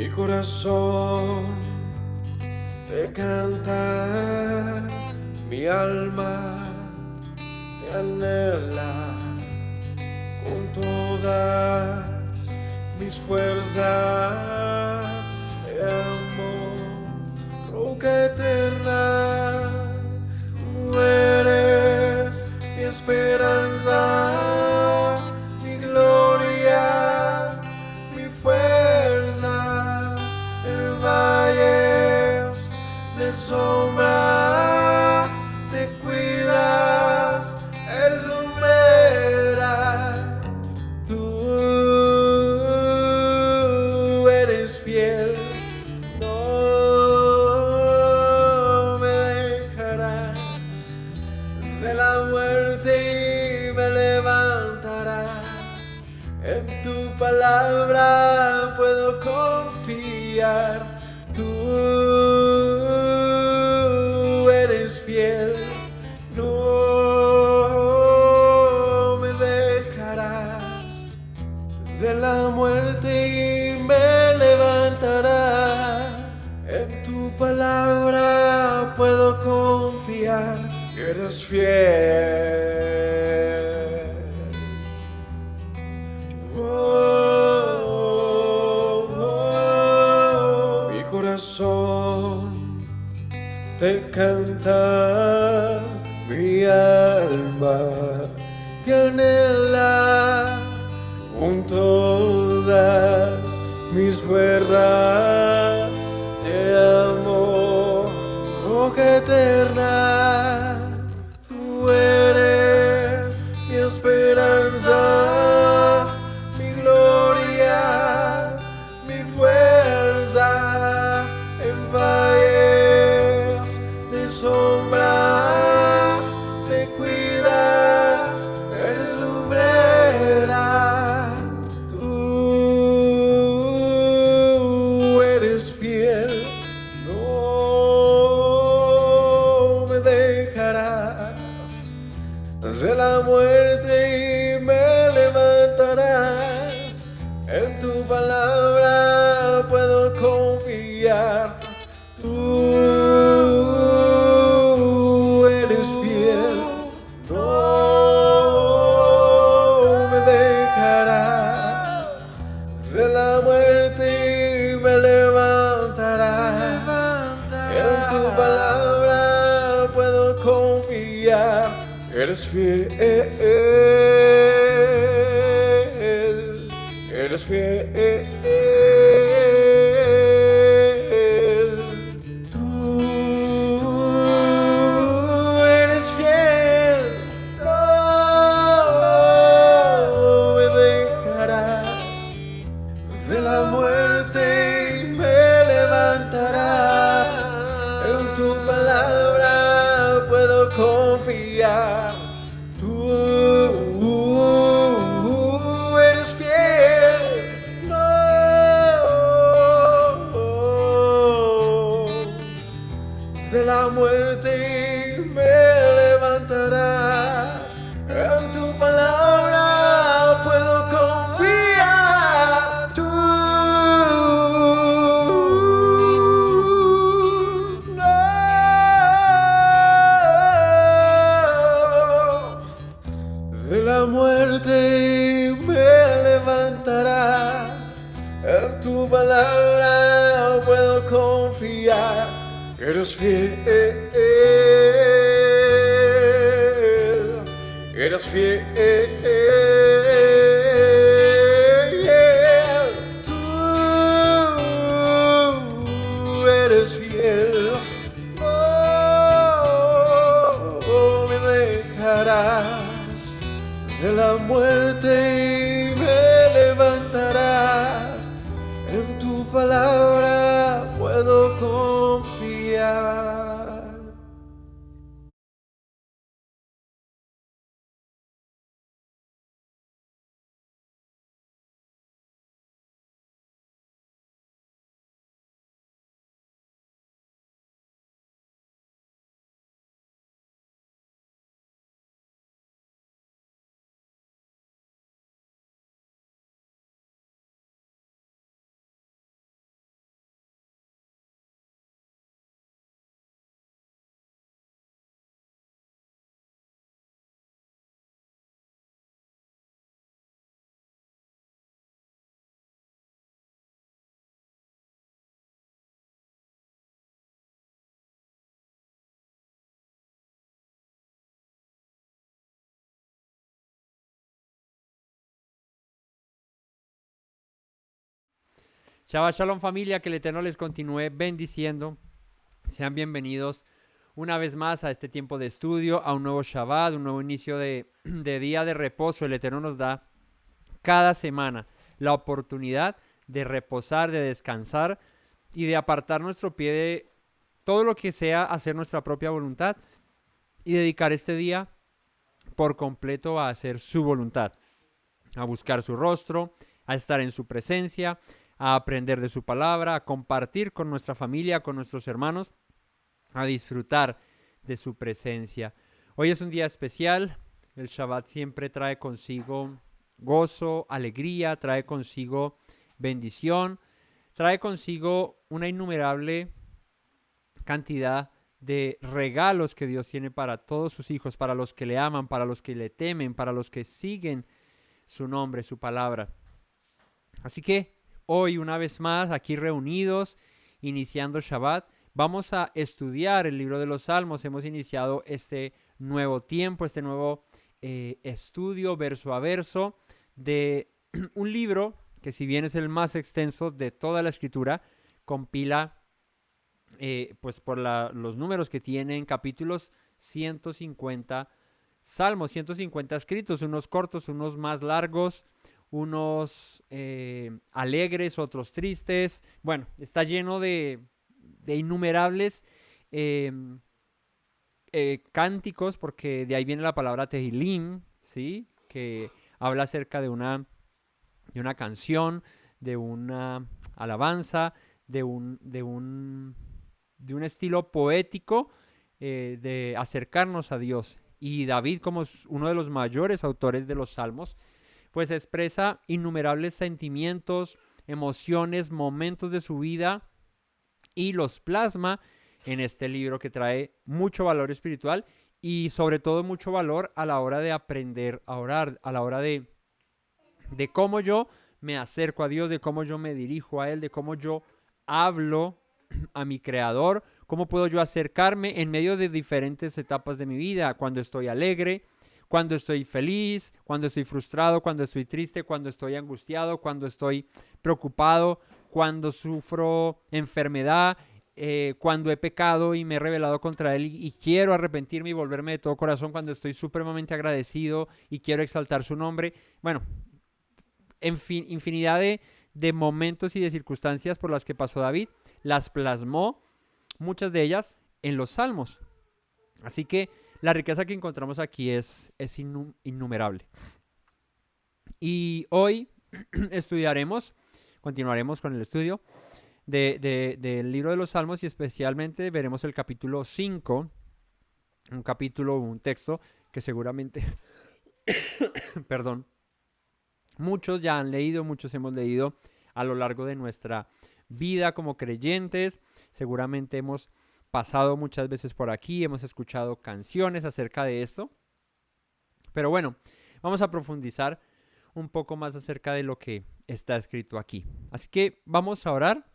Mi corazón te canta, mi alma te anhela con todas mis fuerzas. Te amo, roca eterna, tú eres mi esperanza, mi gloria, mi fuerza. En valles de sombra te cuidas, eres lumbrera. Tú eres fiel, no me dejarás. De la muerte y me levantarás. En tu palabra puedo confiar. Tú eres fiel, no me dejarás. De la muerte y me levantarás. En tu palabra puedo confiar. Eres fiel. Mi corazón te canta, mi alma te anhela con todas mis fuerzas. Te amo, roca eterna. Tú eres mi esperanza, mi gloria, mi fuerza. En valles de sombra te cuidas, eres lumbrera. Tú eres fiel, no me dejarás. De la muerte y me levantarás. En tu palabra puedo confiar. Tú eres fiel, no me dejarás. De la muerte y me levantarás. En tu palabra puedo confiar. Eres fiel, eres fiel. Tú eres fiel, no me dejarás. De la muerte y me levantarás. En tu palabra puedo confiar. Tú eres fiel, no. De la muerte me levantarás. En tu palabra puedo confiar. Tú no. De la muerte me levantarás. En tu palabra puedo confiar. Eres fiel, eres fiel. Tú eres fiel, no me dejarás. De la muerte y me levantarás. En tu palabra puedo confiar. Shabbat Shalom familia, que el Eterno les continúe bendiciendo. Sean bienvenidos una vez más a este tiempo de estudio, a un nuevo Shabbat, un nuevo inicio de día de reposo. El Eterno nos da cada semana la oportunidad de reposar, de descansar y de apartar nuestro pie de todo lo que sea hacer nuestra propia voluntad y dedicar este día por completo a hacer su voluntad, a buscar su rostro, a estar en su presencia, a aprender de su palabra, a compartir con nuestra familia, con nuestros hermanos, a disfrutar de su presencia. Hoy es un día especial. El Shabbat siempre trae consigo gozo, alegría, trae consigo bendición, trae consigo una innumerable cantidad de regalos que Dios tiene para todos sus hijos, para los que le aman, para los que le temen, para los que siguen su nombre, su palabra. Así que hoy, una vez más, aquí reunidos, iniciando Shabbat, vamos a estudiar el libro de los Salmos. Hemos iniciado este nuevo tiempo, este nuevo estudio verso a verso de un libro que, si bien es el más extenso de toda la escritura, compila pues por los números que tienen capítulos, 150 salmos, 150 escritos, unos cortos, unos más largos, unos alegres, otros tristes. Bueno, está lleno de innumerables cánticos, porque de ahí viene la palabra Tehilim, ¿sí? Que habla acerca de una canción, de una alabanza, de un estilo poético de acercarnos a Dios. Y David, como uno de los mayores autores de los salmos, pues expresa innumerables sentimientos, emociones, momentos de su vida y los plasma en este libro que trae mucho valor espiritual y sobre todo mucho valor a la hora de aprender a orar, a la hora de cómo yo me acerco a Dios, de cómo yo me dirijo a Él, de cómo yo hablo a mi Creador, cómo puedo yo acercarme en medio de diferentes etapas de mi vida, cuando estoy alegre, cuando estoy feliz, cuando estoy frustrado, cuando estoy triste, cuando estoy angustiado, cuando estoy preocupado, cuando sufro enfermedad, cuando he pecado y me he rebelado contra Él y quiero arrepentirme y volverme de todo corazón, cuando estoy supremamente agradecido y quiero exaltar su nombre. Bueno, infinidad de momentos y de circunstancias por las que pasó David, las plasmó, muchas de ellas, en los salmos. Así que la riqueza que encontramos aquí es innumerable. Y hoy continuaremos con el estudio del libro de los Salmos, y especialmente veremos el capítulo 5, un texto que seguramente, perdón, muchos ya han leído, muchos hemos leído a lo largo de nuestra vida como creyentes. Seguramente hemos pasado muchas veces por aquí, hemos escuchado canciones acerca de esto. Pero bueno, vamos a profundizar un poco más acerca de lo que está escrito aquí. Así que vamos a orar,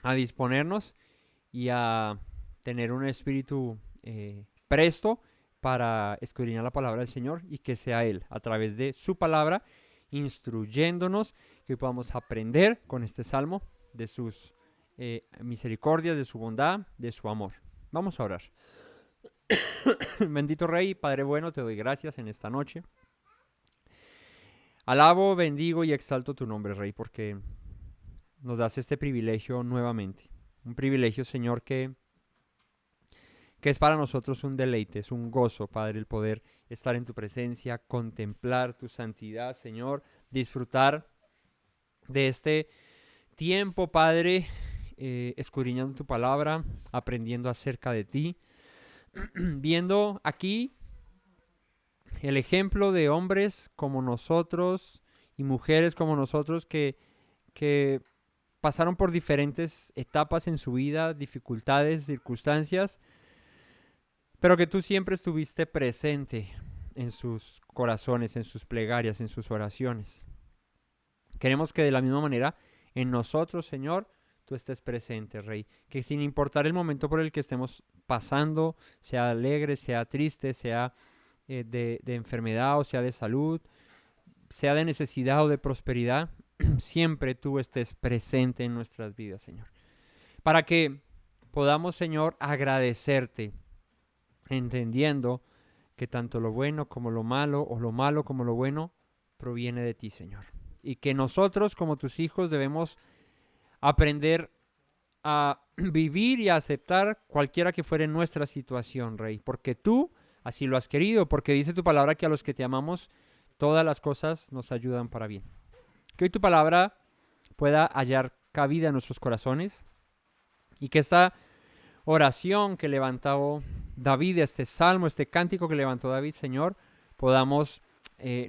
a disponernos y a tener un espíritu presto para escudriñar la palabra del Señor, y que sea Él, a través de su palabra, instruyéndonos, que podamos aprender con este salmo de sus misericordias, de su bondad, de su amor. Vamos a orar. Bendito Rey, Padre bueno, te doy gracias en esta noche. Alabo, bendigo y exalto tu nombre, Rey, porque nos das este privilegio nuevamente. Un privilegio, Señor, que es para nosotros un deleite, es un gozo, Padre, el poder estar en tu presencia, contemplar tu santidad, Señor, disfrutar de este tiempo, Padre, escudriñando tu palabra, aprendiendo acerca de ti, viendo aquí el ejemplo de hombres como nosotros y mujeres como nosotros que pasaron por diferentes etapas en su vida, dificultades, circunstancias, pero que tú siempre estuviste presente en sus corazones, en sus plegarias, en sus oraciones. Queremos que de la misma manera en nosotros, Señor, tú estés presente, Rey. Que sin importar el momento por el que estemos pasando, sea alegre, sea triste, sea de enfermedad o sea de salud, sea de necesidad o de prosperidad, siempre tú estés presente en nuestras vidas, Señor. Para que podamos, Señor, agradecerte, entendiendo que tanto lo bueno como lo malo, o lo malo como lo bueno, proviene de ti, Señor. Y que nosotros, como tus hijos, debemos aprender a vivir y a aceptar cualquiera que fuere nuestra situación, Rey. Porque tú así lo has querido, porque dice tu palabra que a los que te amamos, todas las cosas nos ayudan para bien. Que hoy tu palabra pueda hallar cabida en nuestros corazones y que esta oración que levantó David, este salmo, este cántico que levantó David, Señor, podamos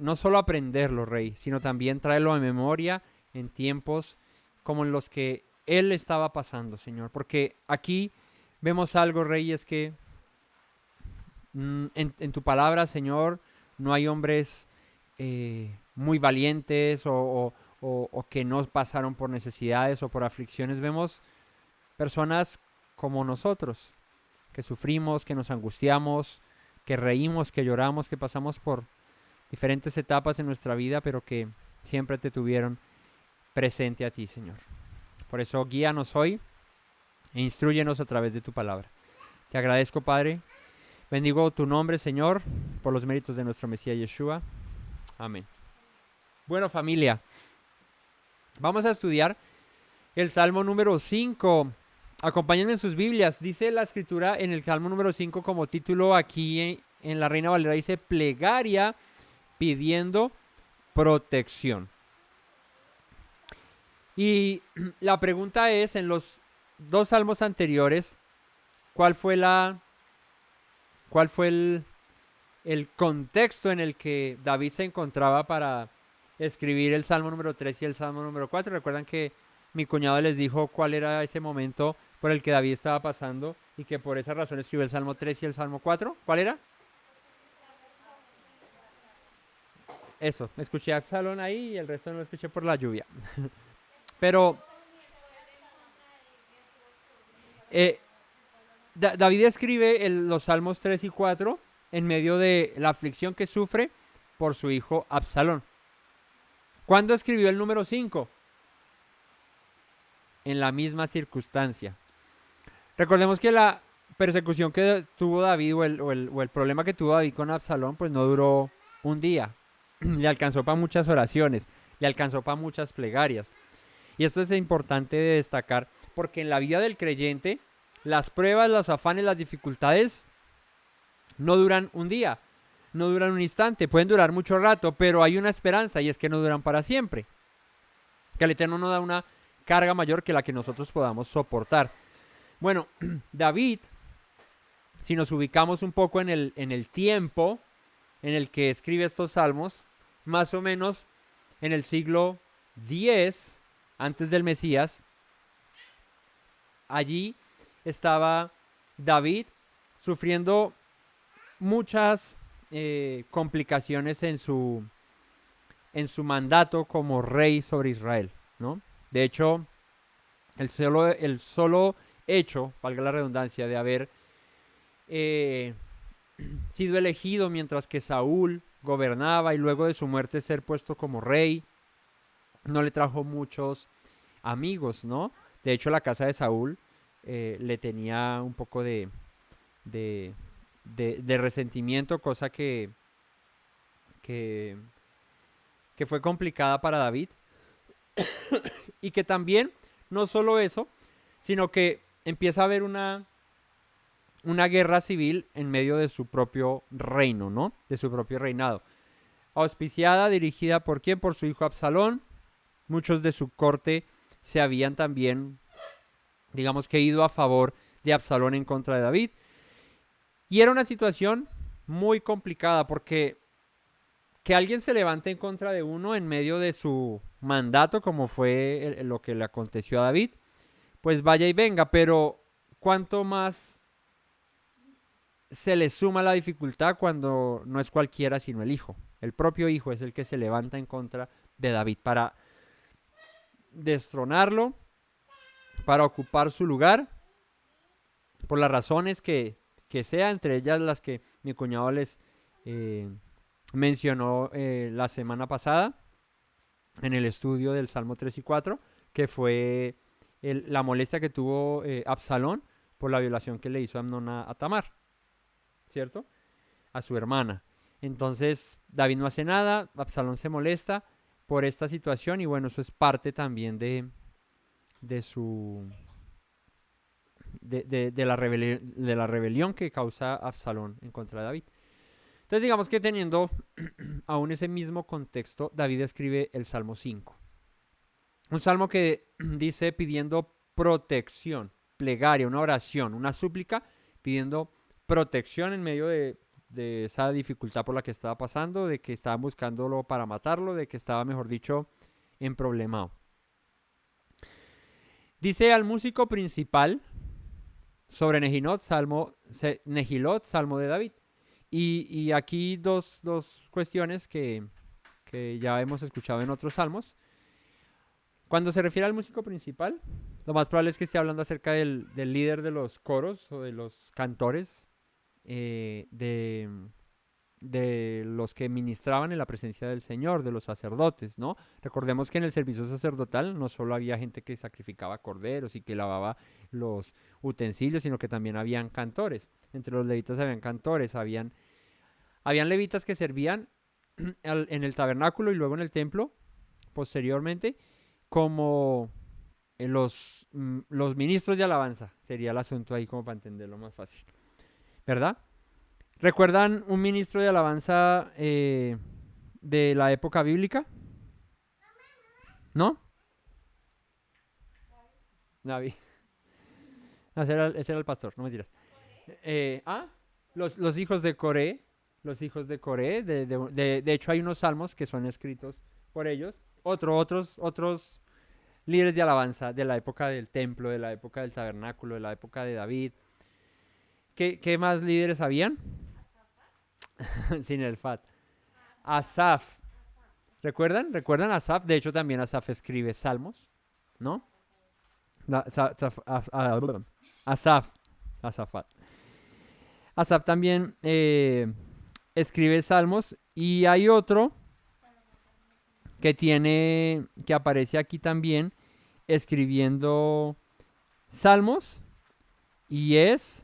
no solo aprenderlo, Rey, sino también traerlo a memoria en tiempos como en los que él estaba pasando, Señor. Porque aquí vemos algo, Rey, es que en tu palabra, Señor, no hay hombres muy valientes o que no pasaron por necesidades o por aflicciones. Vemos personas como nosotros, que sufrimos, que nos angustiamos, que reímos, que lloramos, que pasamos por diferentes etapas en nuestra vida, pero que siempre te tuvieron presente a ti, Señor. Por eso guíanos hoy e instrúyenos a través de tu palabra. Te agradezco, Padre. Bendigo tu nombre, Señor, por los méritos de nuestro Mesías Yeshua. Amén. Bueno, familia, vamos a estudiar el Salmo número 5. Acompáñenme en sus Biblias. Dice la Escritura en el Salmo número 5 como título aquí en la Reina Valera, dice plegaria pidiendo protección. Y la pregunta es, en los dos salmos anteriores, ¿cuál fue el contexto en el que David se encontraba para escribir el Salmo número 3 y el Salmo número 4? Recuerdan que mi cuñado les dijo cuál era ese momento por el que David estaba pasando y que por esa razón escribió el Salmo 3 y el Salmo 4. ¿Cuál era? Eso, me escuché a Absalón ahí y el resto no lo escuché por la lluvia. Pero David escribe los Salmos 3 y 4 en medio de la aflicción que sufre por su hijo Absalón. ¿Cuándo escribió el número 5? En la misma circunstancia. Recordemos que la persecución que tuvo David o el problema que tuvo David con Absalón pues no duró un día. Le alcanzó para muchas oraciones, le alcanzó para muchas plegarias. Y esto es importante de destacar porque en la vida del creyente las pruebas, los afanes, las dificultades no duran un día, no duran un instante, pueden durar mucho rato, pero hay una esperanza y es que no duran para siempre. Que el Eterno nos da una carga mayor que la que nosotros podamos soportar. Bueno, David, si nos ubicamos un poco en el tiempo en el que escribe estos salmos, más o menos en el siglo X antes del Mesías, allí estaba David sufriendo muchas complicaciones en su mandato como rey sobre Israel, ¿no? De hecho, el solo hecho, valga la redundancia, de haber sido elegido mientras que Saúl gobernaba y luego de su muerte ser puesto como rey, no le trajo muchos amigos, ¿no? De hecho, la casa de Saúl le tenía un poco de resentimiento, cosa que fue complicada para David. Y que también, no solo eso, sino que empieza a haber una guerra civil en medio de su propio reino, ¿no? De su propio reinado. Auspiciada, dirigida ¿por quién? Por su hijo Absalón. Muchos de su corte se habían también, digamos que ido a favor de Absalón en contra de David. Y era una situación muy complicada porque que alguien se levante en contra de uno en medio de su mandato, como fue lo que le aconteció a David, pues vaya y venga, pero ¿cuánto más se le suma la dificultad cuando no es cualquiera sino el hijo? El propio hijo es el que se levanta en contra de David para destronarlo, para ocupar su lugar, por las razones que sea, entre ellas las que mi cuñado les mencionó la semana pasada. en el estudio del Salmo 3 y 4, que fue la molestia que tuvo Absalón por la violación que le hizo Amnón a Tamar, ¿cierto? A su hermana. Entonces David no hace nada, Absalón se molesta por esta situación y bueno, eso es parte también de su de la rebelión que causa Absalón en contra de David. Entonces digamos que teniendo aún ese mismo contexto, David escribe el Salmo 5. Un salmo que dice pidiendo protección, plegaria, una oración, una súplica, pidiendo protección en medio de esa dificultad por la que estaba pasando, de que estaban buscándolo para matarlo, de que estaba, mejor dicho, emproblemado. Dice al músico principal sobre Nehilot, salmo de David. Y aquí dos cuestiones que ya hemos escuchado en otros salmos. Cuando se refiere al músico principal, lo más probable es que esté hablando acerca del líder de los coros o de los cantores, de los que ministraban en la presencia del Señor, de los sacerdotes, ¿no? Recordemos que en el servicio sacerdotal no solo había gente que sacrificaba corderos y que lavaba los utensilios, sino que también habían cantores. Entre los levitas habían cantores, habían levitas que servían en el tabernáculo y luego en el templo, posteriormente, como los ministros de alabanza. Sería el asunto ahí como para entenderlo más fácil, ¿verdad? ¿Recuerdan un ministro de alabanza de la época bíblica? ¿No? David. No, ese era el pastor, no me tiras. Los hijos de Coré. Los hijos de Coré. De hecho, hay unos salmos que son escritos por ellos. Otros líderes de alabanza de la época del templo, de la época del tabernáculo, de la época de David. ¿Qué más líderes habían? Sin el Fat. Asaf. ¿Recuerdan? ¿Recuerdan a Asaf? De hecho, también Asaf escribe salmos, ¿no? Asafat. Asaf también escribe salmos. Y hay otro que aparece aquí también escribiendo salmos. Y es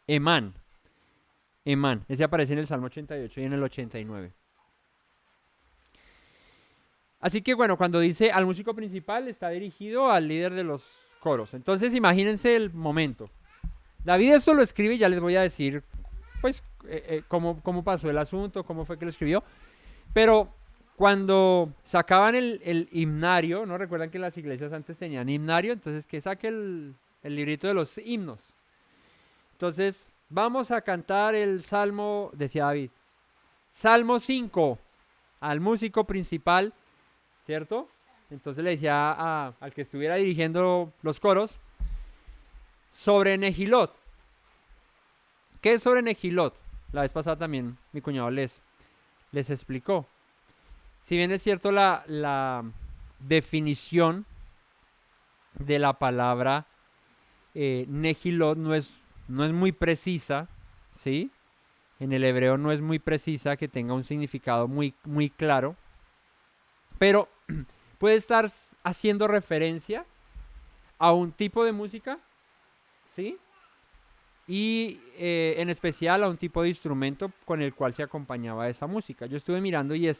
Emán. Ese aparece en el Salmo 88 y en el 89. Así que bueno, cuando dice al músico principal, está dirigido al líder de los coros. Entonces imagínense el momento. David esto lo escribe y ya les voy a decir pues cómo pasó el asunto, cómo fue que lo escribió. Pero cuando sacaban el himnario, ¿no? Recuerdan que las iglesias antes tenían himnario, entonces que saque el librito de los himnos. Entonces, vamos a cantar el salmo, decía David. Salmo 5, al músico principal, ¿cierto? Entonces le decía al que estuviera dirigiendo los coros, sobre Nehilot. ¿Qué es sobre Nehilot? La vez pasada también mi cuñado les explicó. Si bien es cierto la definición de la palabra Nehilot no es muy precisa, ¿sí? En el hebreo no es muy precisa, que tenga un significado muy, muy claro, pero puede estar haciendo referencia a un tipo de música, ¿sí? Y en especial a un tipo de instrumento con el cual se acompañaba esa música. Yo estuve mirando y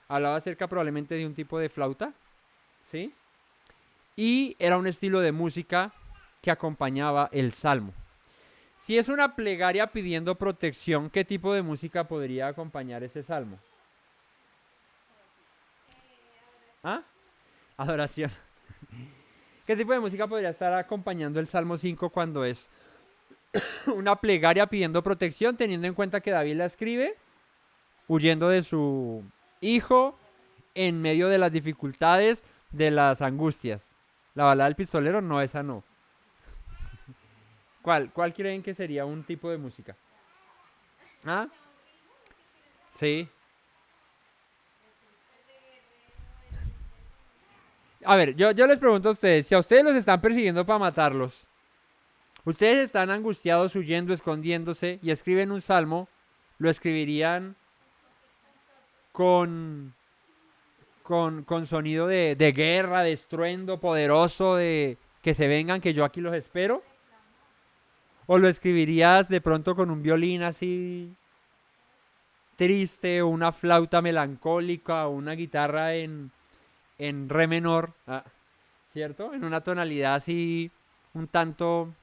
hablaba acerca probablemente de un tipo de flauta, ¿sí? Y era un estilo de música que acompañaba el salmo. Si es una plegaria pidiendo protección, ¿qué tipo de música podría acompañar ese salmo? ¿Ah? Adoración. ¿Qué tipo de música podría estar acompañando el Salmo 5 cuando es una plegaria pidiendo protección, teniendo en cuenta que David la escribe huyendo de su hijo en medio de las dificultades, de las angustias? La balada del pistolero, no, esa no. ¿Cuál creen que sería un tipo de música? ¿Ah? Sí. A ver, yo les pregunto a ustedes, si a ustedes los están persiguiendo para matarlos, ustedes están angustiados, huyendo, escondiéndose y escriben un salmo, ¿lo escribirían con, con sonido de guerra, de estruendo poderoso, de que se vengan, que yo aquí los espero? ¿O lo escribirías de pronto con un violín así triste, o una flauta melancólica, o una guitarra en re menor, ¿cierto? En una tonalidad así un tanto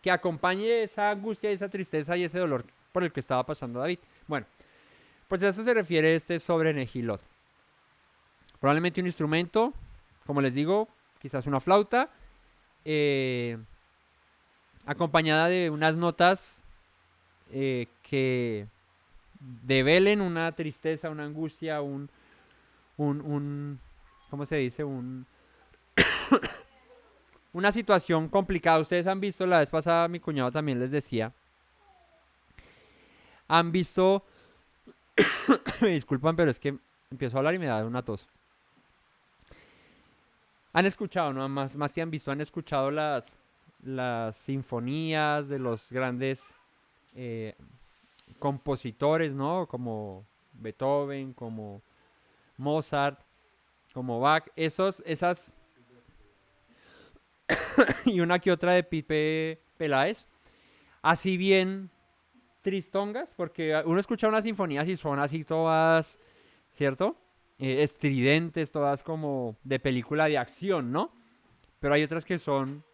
que acompañe esa angustia, esa tristeza y ese dolor por el que estaba pasando David. Bueno, pues a eso se refiere este sobre Nehilot. Probablemente un instrumento, como les digo, quizás una flauta, acompañada de unas notas que develen una tristeza, una angustia, ¿cómo se dice? Una situación complicada. Ustedes han visto, la vez pasada mi cuñado también les decía, han visto, me disculpan, pero es que empiezo a hablar y me da una tos. Han escuchado, ¿no? Más que han visto, han escuchado las sinfonías de los grandes compositores, ¿no? Como Beethoven, como Mozart, como Bach, esas y una que otra de Pipe Peláez, así bien tristongas, porque uno escucha unas sinfonías y son así todas, ¿cierto? Estridentes, todas como de película de acción, ¿no? Pero hay otras que son,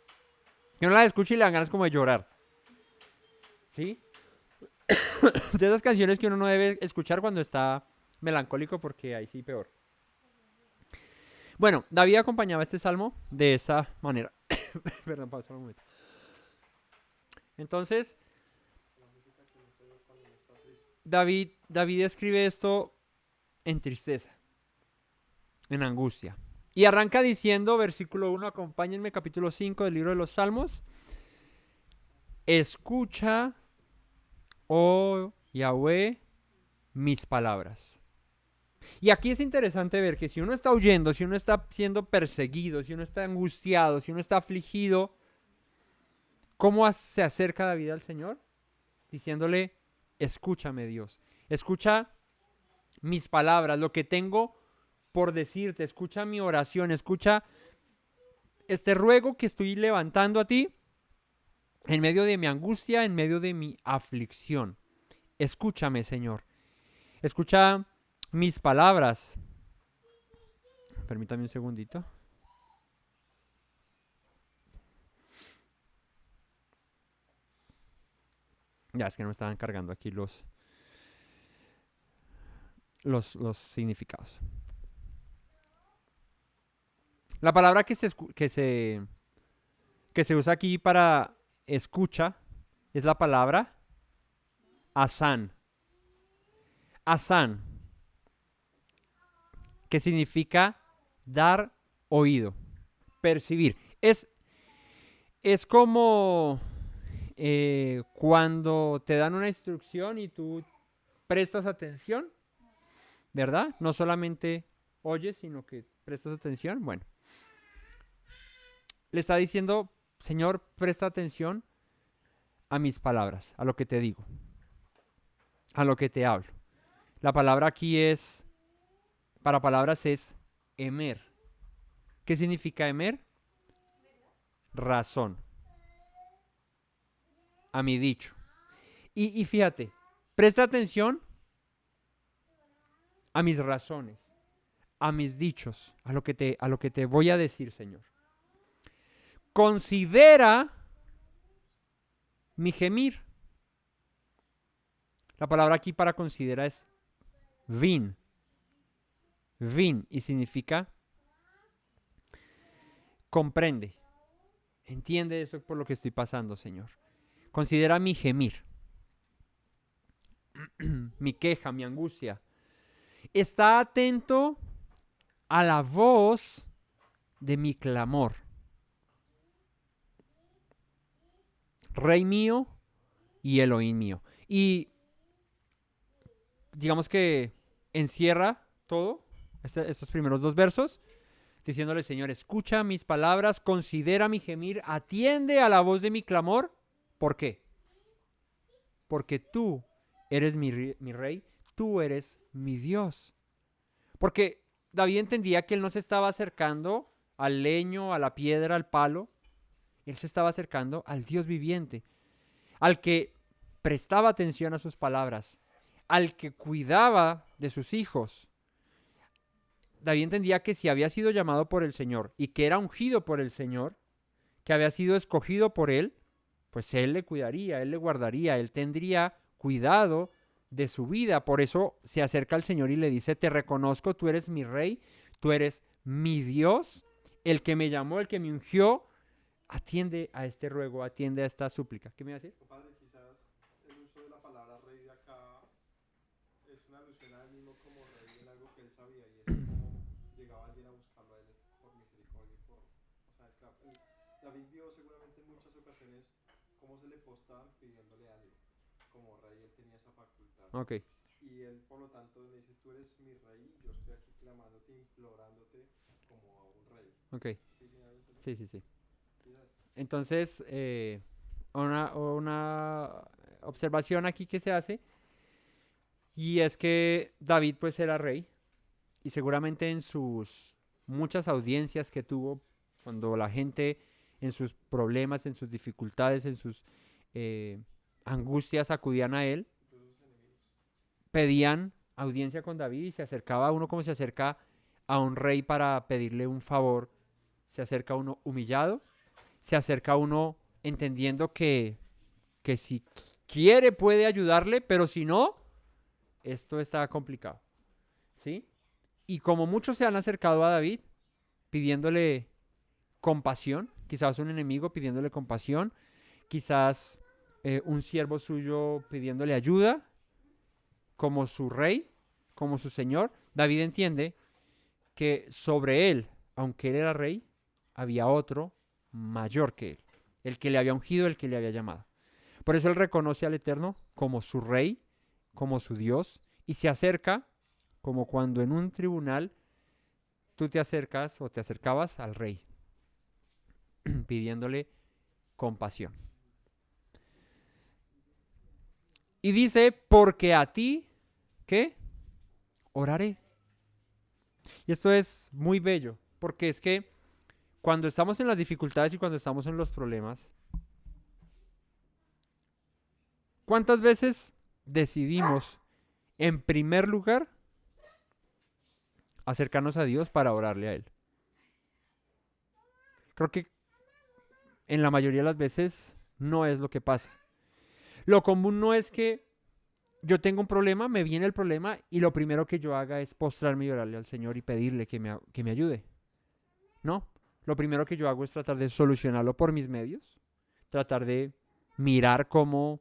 que uno las escucha y le dan ganas como de llorar, ¿sí? De esas canciones que uno no debe escuchar cuando está melancólico, porque ahí sí peor. Bueno, David acompañaba este salmo de esa manera. Perdón, pausa un momento. Entonces, David escribe esto en tristeza, en angustia. Y arranca diciendo, versículo 1, acompáñenme, capítulo 5 del libro de los Salmos. Escucha, oh Yahweh, mis palabras. Y aquí es interesante ver que si uno está huyendo, si uno está siendo perseguido, si uno está angustiado, si uno está afligido, ¿cómo se acerca David al Señor? Diciéndole, escúchame Dios, escucha mis palabras, lo que tengo por decirte, escucha mi oración, escucha este ruego que estoy levantando a ti en medio de mi angustia, en medio de mi aflicción. Escúchame, Señor. Escucha mis palabras. Permítame un segundito. Ya, es que no me estaban cargando aquí los significados. La palabra que se usa aquí para escucha es la palabra asan. Asan, que significa dar oído, percibir. Es como cuando te dan una instrucción y tú prestas atención, ¿verdad? No solamente oyes, sino que prestas atención. Bueno, le está diciendo, Señor, presta atención a mis palabras, a lo que te digo, a lo que te hablo. La palabra aquí para palabras es emer. ¿Qué significa emer? Razón. A mi dicho. Y fíjate, presta atención a mis razones, a mis dichos, a lo que te voy a decir, Señor. Considera mi gemir. La palabra aquí para considerar es vin. Vin, y significa comprende. Entiende eso por lo que estoy pasando, Señor. Considera mi gemir, mi queja, mi angustia. Está atento a la voz de mi clamor. Rey mío y Elohim mío. Y digamos que encierra todo, estos primeros dos versos, diciéndole, Señor, escucha mis palabras, considera mi gemir, atiende a la voz de mi clamor. ¿Por qué? Porque tú eres mi rey, tú eres mi Dios. Porque David entendía que él no se estaba acercando al leño, a la piedra, al palo. Él se estaba acercando al Dios viviente, al que prestaba atención a sus palabras, al que cuidaba de sus hijos. David entendía que si había sido llamado por el Señor y que era ungido por el Señor, que había sido escogido por él, pues él le cuidaría, él le guardaría, él tendría cuidado de su vida. Por eso se acerca al Señor y le dice, te reconozco, tú eres mi rey, tú eres mi Dios, el que me llamó, el que me ungió. Atiende a este ruego, atiende a esta súplica. ¿Qué me va a decir? Padre, quizás el uso de la palabra rey de acá es una alusión a él mismo como rey en algo que él sabía y es como llegaba alguien a buscarlo a él por misericordia. O sea, David vio seguramente en muchas ocasiones cómo se le postaban pidiéndole algo. Como rey él tenía esa facultad. Ok. Y él por lo tanto le dice, tú eres mi rey, yo estoy aquí clamándote, implorándote como a un rey. Ok. ¿Sí? Sí. Entonces, una observación aquí que se hace, y es que David pues era rey, y seguramente en sus muchas audiencias que tuvo, cuando la gente en sus problemas, en sus dificultades, en sus angustias acudían a él, pedían audiencia con David y se acercaba a uno como se acerca a un rey para pedirle un favor. Se acerca a uno humillado, se acerca a uno entendiendo que si quiere puede ayudarle, pero si no, esto está complicado. ¿Sí? Y como muchos se han acercado a David pidiéndole compasión, quizás un enemigo pidiéndole compasión, quizás un siervo suyo pidiéndole ayuda, como su rey, como su señor, David entiende que sobre él, aunque él era rey, había otro mayor que él, el que le había ungido, el que le había llamado. Por eso él reconoce al Eterno como su rey, como su Dios, y se acerca como cuando en un tribunal tú te acercas o te acercabas al rey, pidiéndole compasión. Y dice, porque a ti, ¿qué? Oraré. Y esto es muy bello, porque es que cuando estamos en las dificultades y cuando estamos en los problemas, ¿cuántas veces decidimos, en primer lugar, acercarnos a Dios para orarle a Él? Creo que en la mayoría de las veces no es lo que pasa. Lo común no es que yo tengo un problema, me viene el problema y lo primero que yo haga es postrarme y orarle al Señor y pedirle que me ayude. No, lo primero que yo hago es tratar de solucionarlo por mis medios, tratar de mirar cómo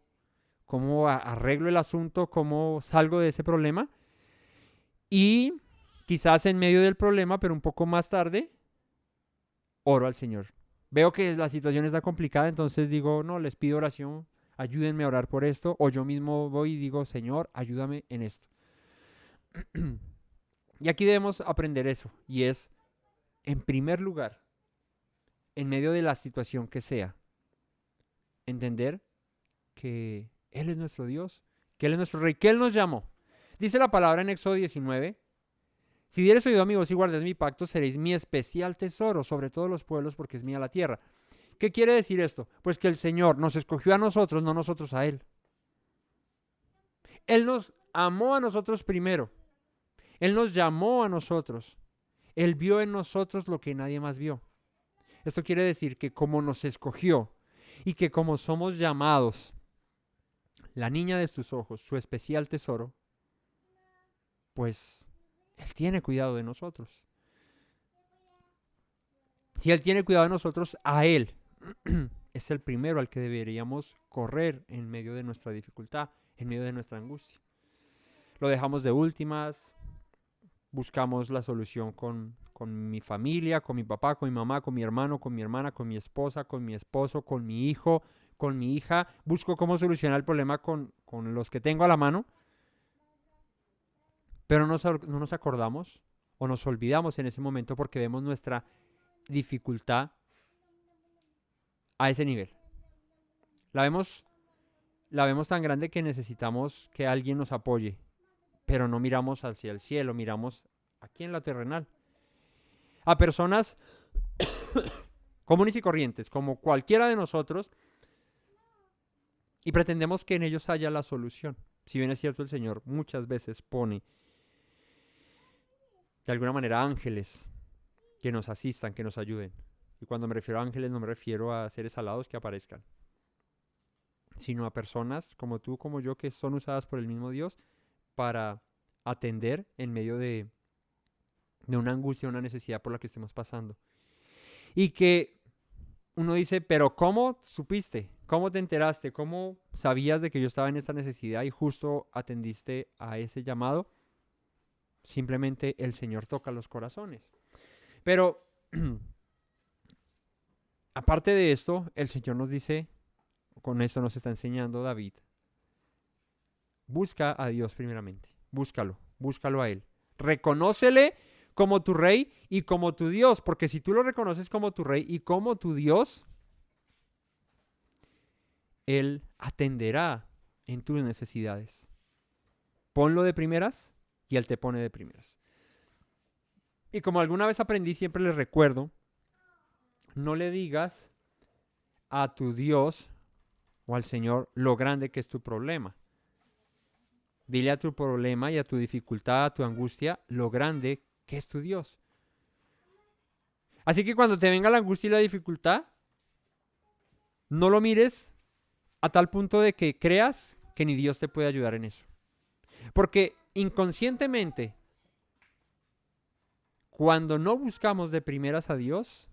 arreglo el asunto, cómo salgo de ese problema y quizás en medio del problema, pero un poco más tarde, oro al Señor. Veo que la situación está complicada, entonces digo, no, les pido oración, ayúdenme a orar por esto, o yo mismo voy y digo, Señor, ayúdame en esto. Y aquí debemos aprender eso, y es, en primer lugar, en medio de la situación que sea, entender que Él es nuestro Dios, que Él es nuestro Rey, que Él nos llamó. Dice la palabra en Éxodo 19, si dieres oído a mi voz y guardes mi pacto, seréis mi especial tesoro sobre todos los pueblos, porque es mía la tierra. ¿Qué quiere decir esto? Pues que el Señor nos escogió a nosotros, no nosotros a Él. Él nos amó a nosotros primero. Él nos llamó a nosotros. Él vio en nosotros lo que nadie más vio. Esto quiere decir que como nos escogió y que como somos llamados, la niña de tus ojos, su especial tesoro, pues Él tiene cuidado de nosotros. Si Él tiene cuidado de nosotros, a Él es el primero al que deberíamos correr en medio de nuestra dificultad, en medio de nuestra angustia. Lo dejamos de últimas, buscamos la solución con mi familia, con mi papá, con mi mamá, con mi hermano, con mi hermana, con mi esposa, con mi esposo, con mi hijo, con mi hija. Busco cómo solucionar el problema con los que tengo a la mano, pero no nos acordamos o nos olvidamos en ese momento porque vemos nuestra dificultad a ese nivel. La vemos tan grande que necesitamos que alguien nos apoye pero no miramos hacia el cielo, miramos aquí en la terrenal. A personas comunes y corrientes, como cualquiera de nosotros, y pretendemos que en ellos haya la solución. Si bien es cierto, el Señor muchas veces pone de alguna manera ángeles que nos asistan, que nos ayuden. Y cuando me refiero a ángeles no me refiero a seres alados que aparezcan, sino a personas como tú, como yo, que son usadas por el mismo Dios para atender en medio de una angustia, una necesidad por la que estemos pasando. Y que uno dice, pero ¿cómo supiste? ¿Cómo te enteraste? ¿Cómo sabías de que yo estaba en esta necesidad y justo atendiste a ese llamado? Simplemente el Señor toca los corazones. Pero aparte de esto, el Señor nos dice, con esto nos está enseñando David, busca a Dios primeramente, búscalo a Él. Reconócele como tu rey y como tu Dios, porque si tú lo reconoces como tu rey y como tu Dios, Él atenderá en tus necesidades. Ponlo de primeras y Él te pone de primeras. Y como alguna vez aprendí, siempre les recuerdo, no le digas a tu Dios o al Señor lo grande que es tu problema. Dile a tu problema y a tu dificultad, a tu angustia, lo grande que es tu Dios. Así que cuando te venga la angustia y la dificultad, no lo mires a tal punto de que creas que ni Dios te puede ayudar en eso. Porque inconscientemente, cuando no buscamos de primeras a Dios,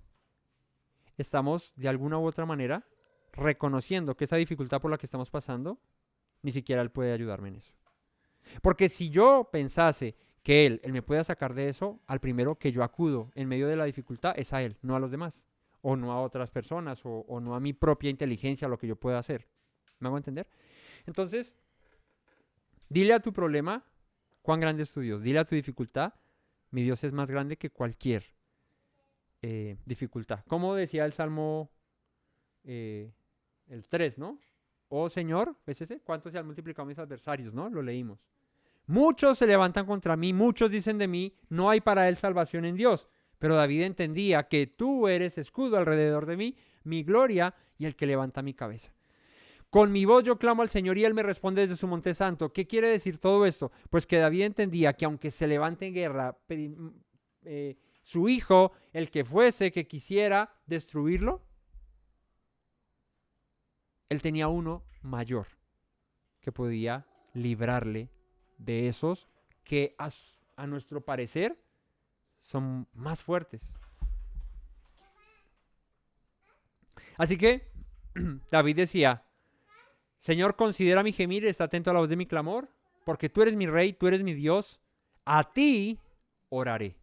estamos de alguna u otra manera reconociendo que esa dificultad por la que estamos pasando, ni siquiera Él puede ayudarme en eso. Porque si yo pensase que Él me puede sacar de eso, al primero que yo acudo en medio de la dificultad es a Él, no a los demás, o no a otras personas, o no a mi propia inteligencia, lo que yo pueda hacer. ¿Me hago entender? Entonces, dile a tu problema cuán grande es tu Dios. Dile a tu dificultad, mi Dios es más grande que cualquier dificultad. Como decía el Salmo el 3, ¿no? Oh Señor, ¿es ese? ¿Cuántos se han multiplicado mis adversarios, no? Lo leímos. Muchos se levantan contra mí, muchos dicen de mí, no hay para él salvación en Dios. Pero David entendía que tú eres escudo alrededor de mí, mi gloria y el que levanta mi cabeza. Con mi voz yo clamo al Señor y Él me responde desde su monte santo. ¿Qué quiere decir todo esto? Pues que David entendía que aunque se levante en guerra, su hijo, el que fuese, que quisiera destruirlo, él tenía uno mayor que podía librarle de esos que a nuestro parecer son más fuertes. Así que David decía, Señor, considera mi gemir, está atento a la voz de mi clamor, porque tú eres mi rey, tú eres mi Dios, a ti oraré,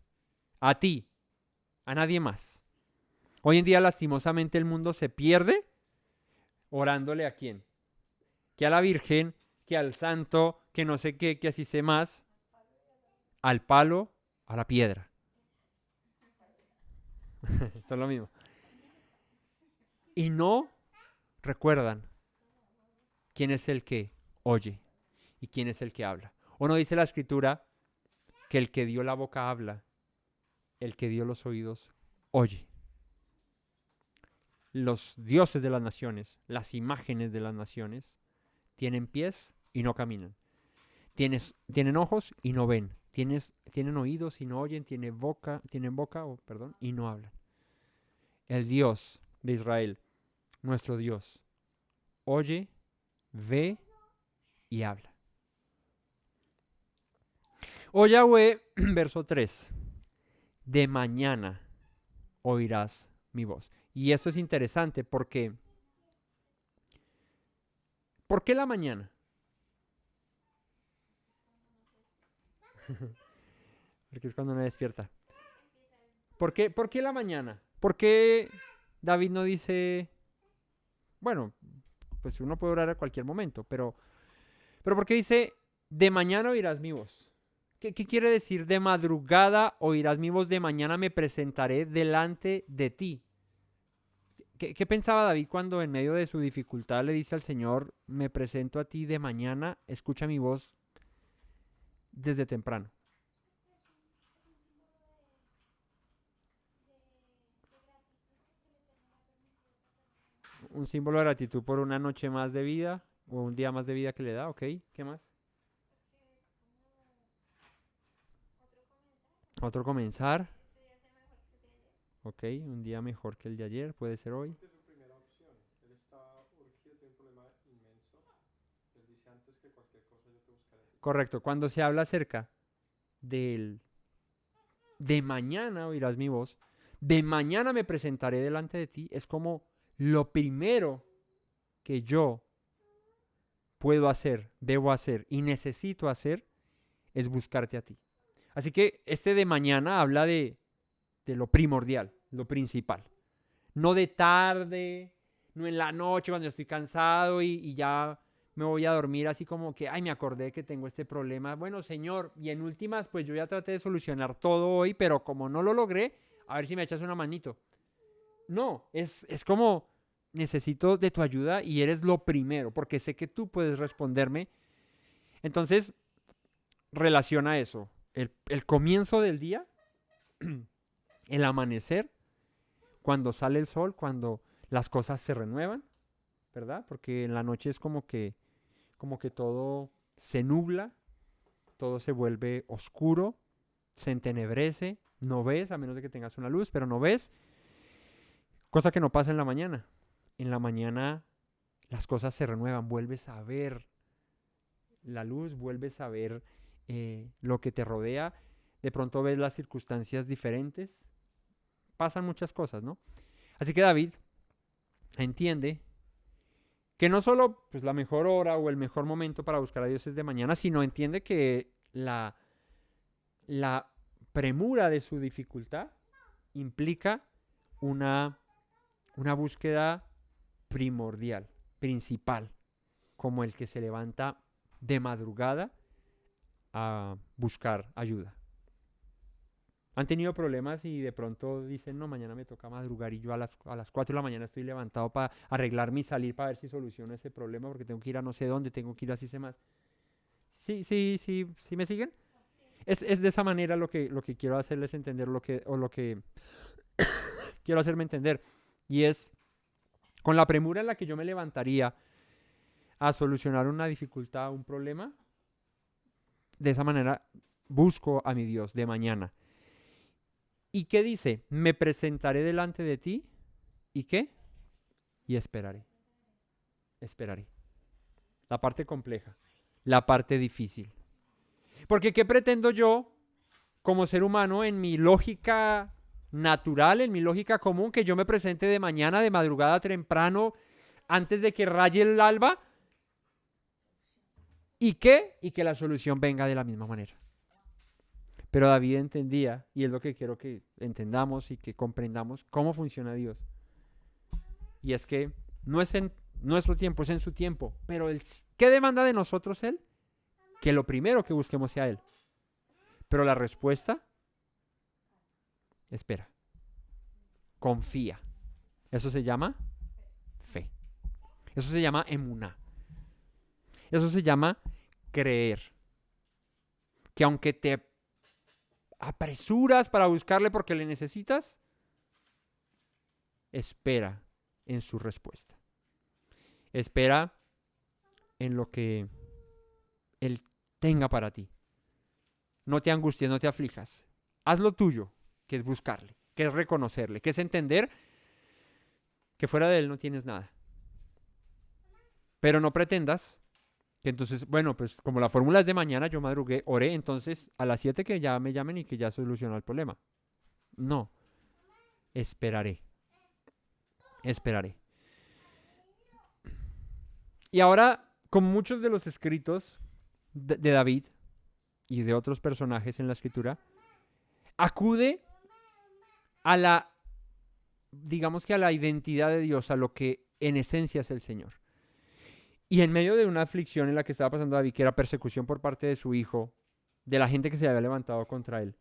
a ti, a nadie más. Hoy en día lastimosamente el mundo se pierde orándole ¿a quién? Que a la Virgen, que al santo, que no sé qué, que así sé más, al palo, a la piedra. Esto es lo mismo. Y no recuerdan quién es el que oye y quién es el que habla. ¿O no dice la Escritura que el que dio la boca habla, el que dio los oídos oye? Los dioses de las naciones, las imágenes de las naciones, tienen pies y no caminan. Tienen ojos y no ven. Tienen oídos y no oyen. Tienen boca y no hablan. El Dios de Israel, nuestro Dios, oye, ve y habla. Oh Yahweh, verso 3. De mañana oirás mi voz. Y esto es interesante porque ¿por qué la mañana? Porque es cuando uno despierta. ¿Por qué la mañana? ¿Por qué David no dice, bueno, pues uno puede orar a cualquier momento, pero ¿por qué dice, de mañana oirás mi voz? ¿Qué quiere decir de madrugada oirás mi voz, de mañana me presentaré delante de ti? ¿Qué pensaba David cuando en medio de su dificultad le dice al Señor, me presento a ti de mañana, escucha mi voz desde temprano. Un símbolo de gratitud por una noche más de vida o un día más de vida que le da, ¿ok? ¿Qué más? Otro comenzar, ¿ok? Un día mejor que el de ayer, puede ser hoy. Porque es su primera opción. Él está urgido, tiene un problema inmenso. Él dice antes que cualquier cosa yo te buscaré. Correcto, cuando se habla acerca del de mañana, oirás mi voz, de mañana me presentaré delante de ti, es como lo primero que yo puedo hacer, debo hacer y necesito hacer es buscarte a ti. Así que este de mañana habla de lo primordial, lo principal. No de tarde, no en la noche cuando estoy cansado y ya me voy a dormir así como que, ay, me acordé que tengo este problema. Bueno, señor, y en últimas, pues yo ya traté de solucionar todo hoy, pero como no lo logré, a ver si me echas una manito. No, es como, necesito de tu ayuda y eres lo primero, porque sé que tú puedes responderme. Entonces, relaciona eso. El comienzo del día, el amanecer, cuando sale el sol, cuando las cosas se renuevan, ¿verdad? Porque en la noche es como que todo se nubla, todo se vuelve oscuro, se entenebrece, no ves, a menos de que tengas una luz, pero no ves, cosa que no pasa en la mañana. En la mañana las cosas se renuevan, vuelves a ver la luz, vuelves a ver lo que te rodea, de pronto ves las circunstancias diferentes, pasan muchas cosas, ¿no? Así que David entiende que no solo pues, la mejor hora o el mejor momento para buscar a Dios es de mañana, sino entiende que la premura de su dificultad implica una búsqueda primordial, principal, como el que se levanta de madrugada a buscar ayuda. Han tenido problemas y de pronto dicen, no, mañana me toca madrugar y yo a las 4 de la mañana estoy levantado para arreglarme y salir para ver si soluciono ese problema porque tengo que ir a no sé dónde, tengo que ir así se más. Sí, ¿me siguen? Es de esa manera lo que quiero hacerles entender, lo que quiero hacerme entender. Y es con la premura en la que yo me levantaría a solucionar una dificultad, un problema, de esa manera busco a mi Dios de mañana. ¿Y qué dice? Me presentaré delante de ti. ¿Y qué? Y esperaré. Esperaré. La parte compleja. La parte difícil. Porque ¿qué pretendo yo como ser humano en mi lógica natural, en mi lógica común, que yo me presente de mañana, de madrugada, temprano, antes de que raye el alba? ¿Y qué? Y que la solución venga de la misma manera. Pero David entendía, y es lo que quiero que entendamos y que comprendamos, cómo funciona Dios. Y es que no es en nuestro tiempo, es en su tiempo. Pero ¿qué demanda de nosotros Él? Que lo primero que busquemos sea Él. Pero la respuesta, espera, confía. Eso se llama fe. Eso se llama emuná. Eso se llama creer. Que aunque te apresuras para buscarle porque le necesitas, espera en su respuesta. Espera en lo que Él tenga para ti. No te angusties, no te aflijas. Haz lo tuyo, que es buscarle, que es reconocerle, que es entender que fuera de Él no tienes nada. Pero no pretendas que entonces, bueno, pues como la fórmula es de mañana, yo madrugué, oré, entonces a las 7 que ya me llamen y que ya solucionó el problema. No, esperaré. Esperaré. Y ahora, como muchos de los escritos de David y de otros personajes en la escritura, acude a digamos que a la identidad de Dios, a lo que en esencia es el Señor. Y en medio de una aflicción en la que estaba pasando David, que era persecución por parte de su hijo, de la gente que se había levantado contra él,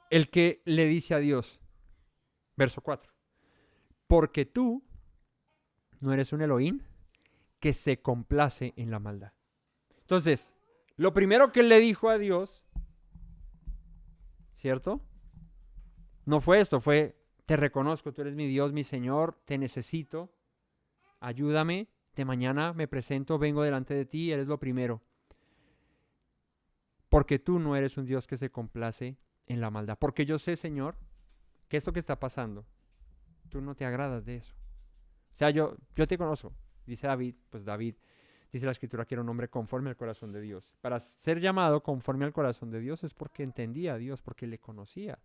el que le dice a Dios, verso 4, porque tú no eres un Elohim que se complace en la maldad. Entonces, lo primero que él le dijo a Dios, ¿cierto? No fue esto, fue, te reconozco, tú eres mi Dios, mi Señor, te necesito, ayúdame, de mañana me presento, vengo delante de ti, eres lo primero. Porque tú no eres un Dios que se complace en la maldad. Porque yo sé, Señor, que esto que está pasando, tú no te agradas de eso. O sea, yo te conozco, dice David, pues David, dice la Escritura que era un hombre conforme al corazón de Dios. Para ser llamado conforme al corazón de Dios es porque entendía a Dios, porque le conocía.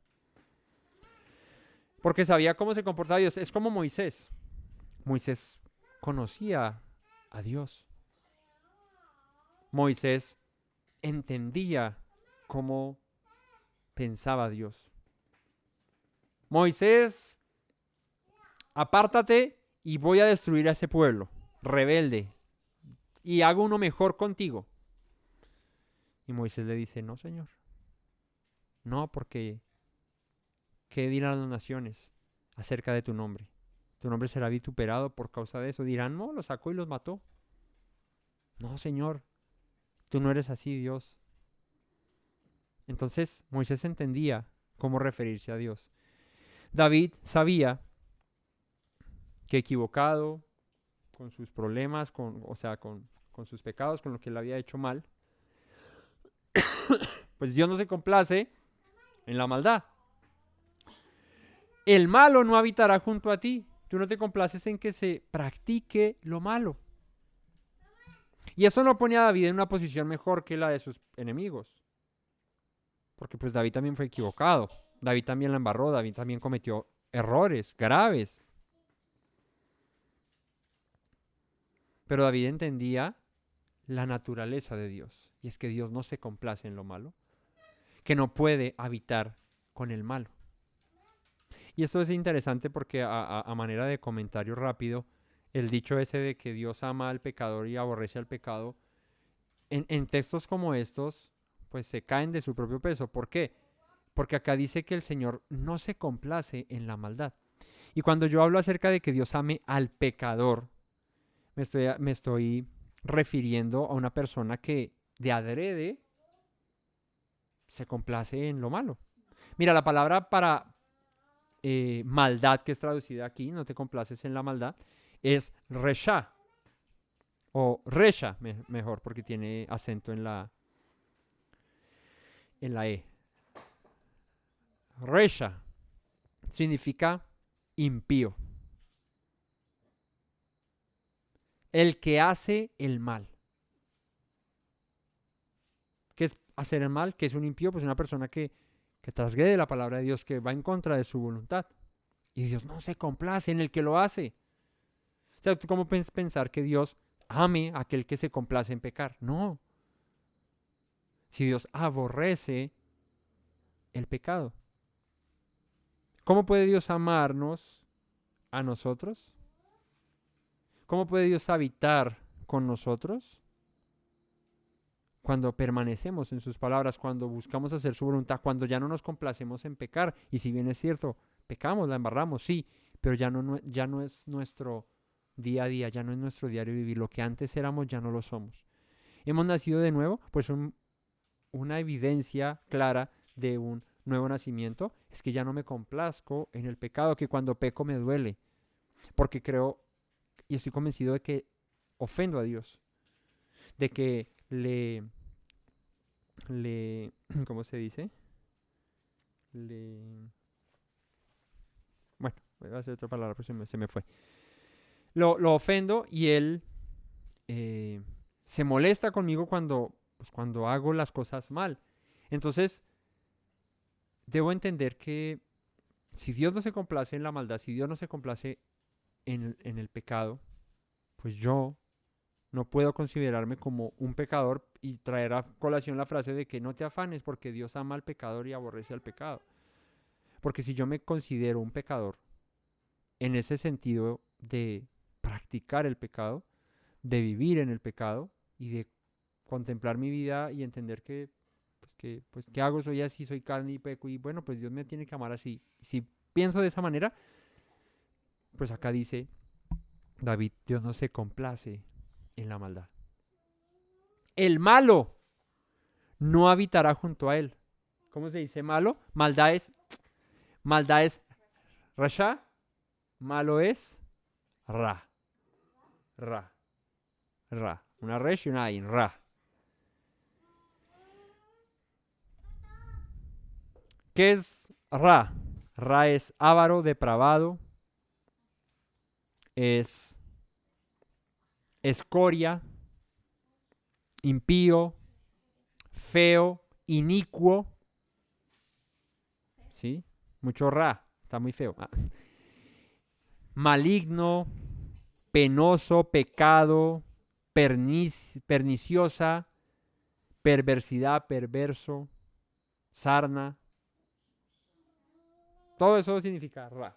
Porque sabía cómo se comportaba Dios. Es como Moisés. Moisés conocía a Dios. Moisés entendía cómo pensaba Dios. Moisés, apártate y voy a destruir a ese pueblo rebelde y hago uno mejor contigo. Y Moisés le dice, no, Señor. No, porque ¿qué dirán las naciones acerca de tu nombre? Tu nombre será vituperado por causa de eso. Dirán, no, los sacó y los mató. No, Señor, tú no eres así, Dios. Entonces Moisés entendía cómo referirse a Dios. David sabía que equivocado, con sus problemas, con sus pecados, con lo que él había hecho mal, pues Dios no se complace en la maldad. El malo no habitará junto a ti. Tú no te complaces en que se practique lo malo. Y eso no pone a David en una posición mejor que la de sus enemigos. Porque pues David también fue equivocado. David también la embarró. David también cometió errores graves. Pero David entendía la naturaleza de Dios. Y es que Dios no se complace en lo malo. Que no puede habitar con el malo. Y esto es interesante porque a manera de comentario rápido, el dicho ese de que Dios ama al pecador y aborrece al pecado, en textos como estos, pues se caen de su propio peso. ¿Por qué? Porque acá dice que el Señor no se complace en la maldad. Y cuando yo hablo acerca de que Dios ame al pecador, me estoy refiriendo a una persona que de adrede se complace en lo malo. Mira, la palabra para maldad, que es traducida aquí, no te complaces en la maldad, es resha. O resha, mejor, porque tiene acento en la E. Resha significa impío. El que hace el mal. ¿Qué es hacer el mal? ¿Qué es un impío? Pues una persona que trasgrede la palabra de Dios, que va en contra de su voluntad. Y Dios no se complace en el que lo hace. O sea, ¿tú cómo puedes pensar que Dios ame a aquel que se complace en pecar? No. Si Dios aborrece el pecado. ¿Cómo puede Dios amarnos a nosotros? ¿Cómo puede Dios habitar con nosotros? Cuando permanecemos en sus palabras, cuando buscamos hacer su voluntad, cuando ya no nos complacemos en pecar. Y si bien es cierto, pecamos, la embarramos, sí, pero ya no es nuestro día a día, ya no es nuestro diario vivir. Lo que antes éramos ya no lo somos. Hemos nacido de nuevo, pues una evidencia clara de un nuevo nacimiento es que ya no me complazco en el pecado, que cuando peco me duele, porque creo y estoy convencido de que ofendo a Dios, de que ¿cómo se dice? Bueno, voy a hacer otra palabra, pero se me fue. Lo ofendo y él se molesta conmigo cuando hago las cosas mal. Entonces, debo entender que si Dios no se complace en la maldad, si Dios no se complace en el pecado, pues yo no puedo considerarme como un pecador y traer a colación la frase de que no te afanes porque Dios ama al pecador y aborrece al pecado. Porque si yo me considero un pecador en ese sentido de practicar el pecado, de vivir en el pecado y de contemplar mi vida y entender que ¿qué hago? Soy así, soy carne y peco y bueno, pues Dios me tiene que amar así. Si pienso de esa manera, pues acá dice David, Dios no se complace en la maldad. El malo no habitará junto a él. ¿Cómo se dice malo? Maldad es rasha, malo es ra, ra, ra. Una resh y una ayin, ra. ¿Qué es ra? Ra es avaro, depravado, es escoria, impío, feo, inicuo. ¿Sí? Mucho ra, está muy feo. Maligno, penoso, pecado, perniciosa, perversidad, perverso, sarna. Todo eso significa ra.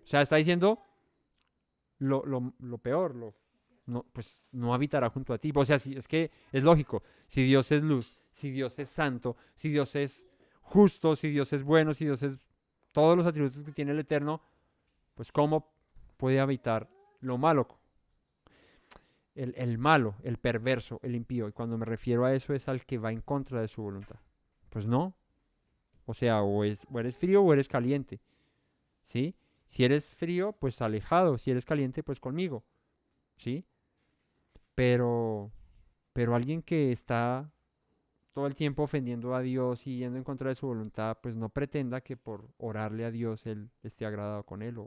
O sea, está diciendo lo peor, pues no habitará junto a ti. O sea, es que es lógico. Si Dios es luz, si Dios es santo, si Dios es justo, si Dios es bueno, si Dios es todos los atributos que tiene el Eterno, pues ¿cómo puede habitar lo malo? El malo, el perverso, el impío. Y cuando me refiero a eso es al que va en contra de su voluntad. Pues no. O sea, o eres frío o eres caliente. ¿Sí? Si eres frío, pues alejado. Si eres caliente, pues conmigo. ¿Sí? Pero alguien que está todo el tiempo ofendiendo a Dios y yendo en contra de su voluntad, pues no pretenda que por orarle a Dios él esté agradado con él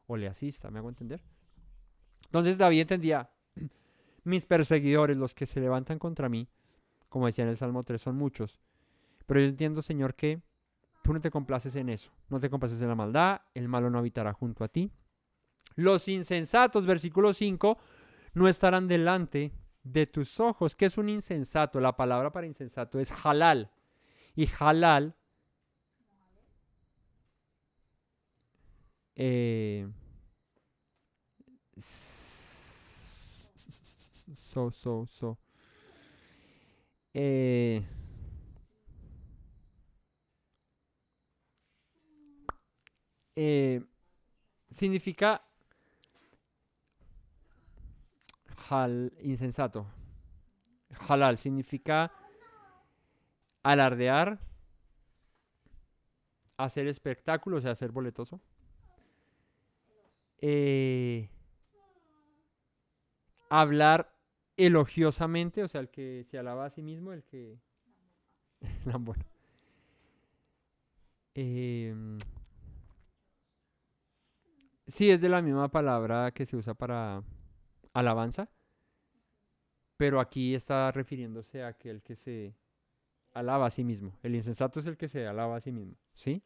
o le asista. ¿Me hago entender? Entonces David entendía, mis perseguidores, los que se levantan contra mí, como decía en el Salmo 3, son muchos. Pero yo entiendo, Señor, que tú no te complaces en eso. No te complaces en la maldad. El malo no habitará junto a ti. Los insensatos, versículo 5, no estarán delante de tus ojos. ¿Qué es un insensato? La palabra para insensato es halal. Y halal eh, eh, significa insensato. Halal significa alardear, hacer espectáculos, o sea, hacer boletoso. Hablar elogiosamente, o sea, el que se alaba a sí mismo, el que... Lambón. Sí, es de la misma palabra que se usa para alabanza, pero aquí está refiriéndose a aquel que se alaba a sí mismo. El insensato es el que se alaba a sí mismo, ¿sí?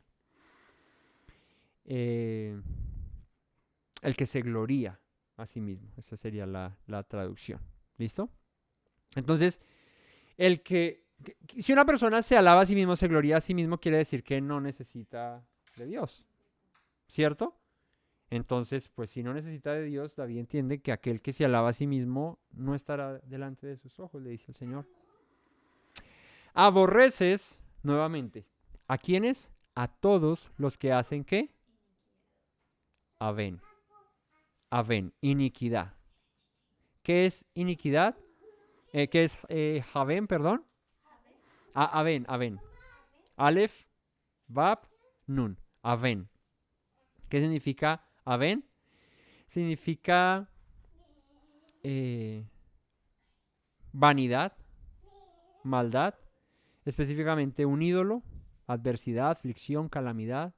El que se gloría a sí mismo. Esa sería la traducción. ¿Listo? Entonces, si una persona se alaba a sí mismo, se gloría a sí mismo, quiere decir que no necesita de Dios. ¿Cierto? Entonces, pues si no necesita de Dios, David entiende que aquel que se alaba a sí mismo no estará delante de sus ojos, le dice el Señor. Aborreces, nuevamente, ¿a quiénes? A todos los que hacen ¿qué? Aven, iniquidad. ¿Qué es iniquidad? ¿Qué es Javen, perdón? Aven. Aleph, Bab, Nun. Aven. ¿Qué significa Aven? Significa vanidad, maldad, específicamente un ídolo, adversidad, aflicción, calamidad,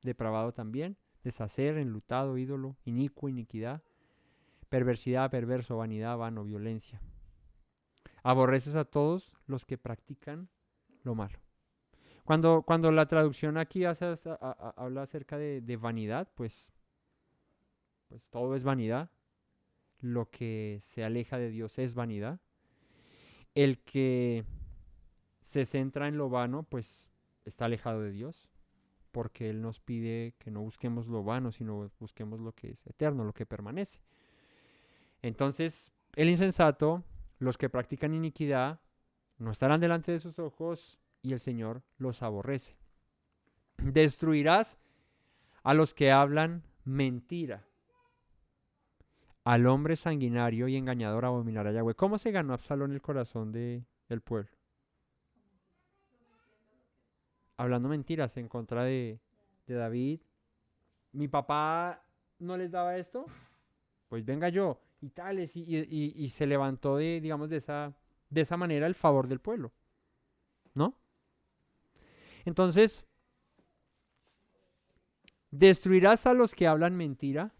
depravado también, deshacer, enlutado, ídolo, inicuo, iniquidad, perversidad, perverso, vanidad, vano, violencia. Aborreces a todos los que practican lo malo. Cuando la traducción aquí habla acerca de vanidad, pues todo es vanidad. Lo que se aleja de Dios es vanidad. El que se centra en lo vano, pues está alejado de Dios, porque Él nos pide que no busquemos lo vano, sino busquemos lo que es eterno, lo que permanece. Entonces, el insensato, los que practican iniquidad, no estarán delante de sus ojos y el Señor los aborrece. Destruirás a los que hablan mentira. al hombre sanguinario y engañador abominará a Yahweh. ¿Cómo se ganó Absalón el corazón del pueblo? Hablando mentiras en contra de David. Mi papá no les daba esto, pues venga yo, y tales, y se levantó digamos, de esa manera el favor del pueblo, ¿no? Entonces, destruirás a los que hablan mentira,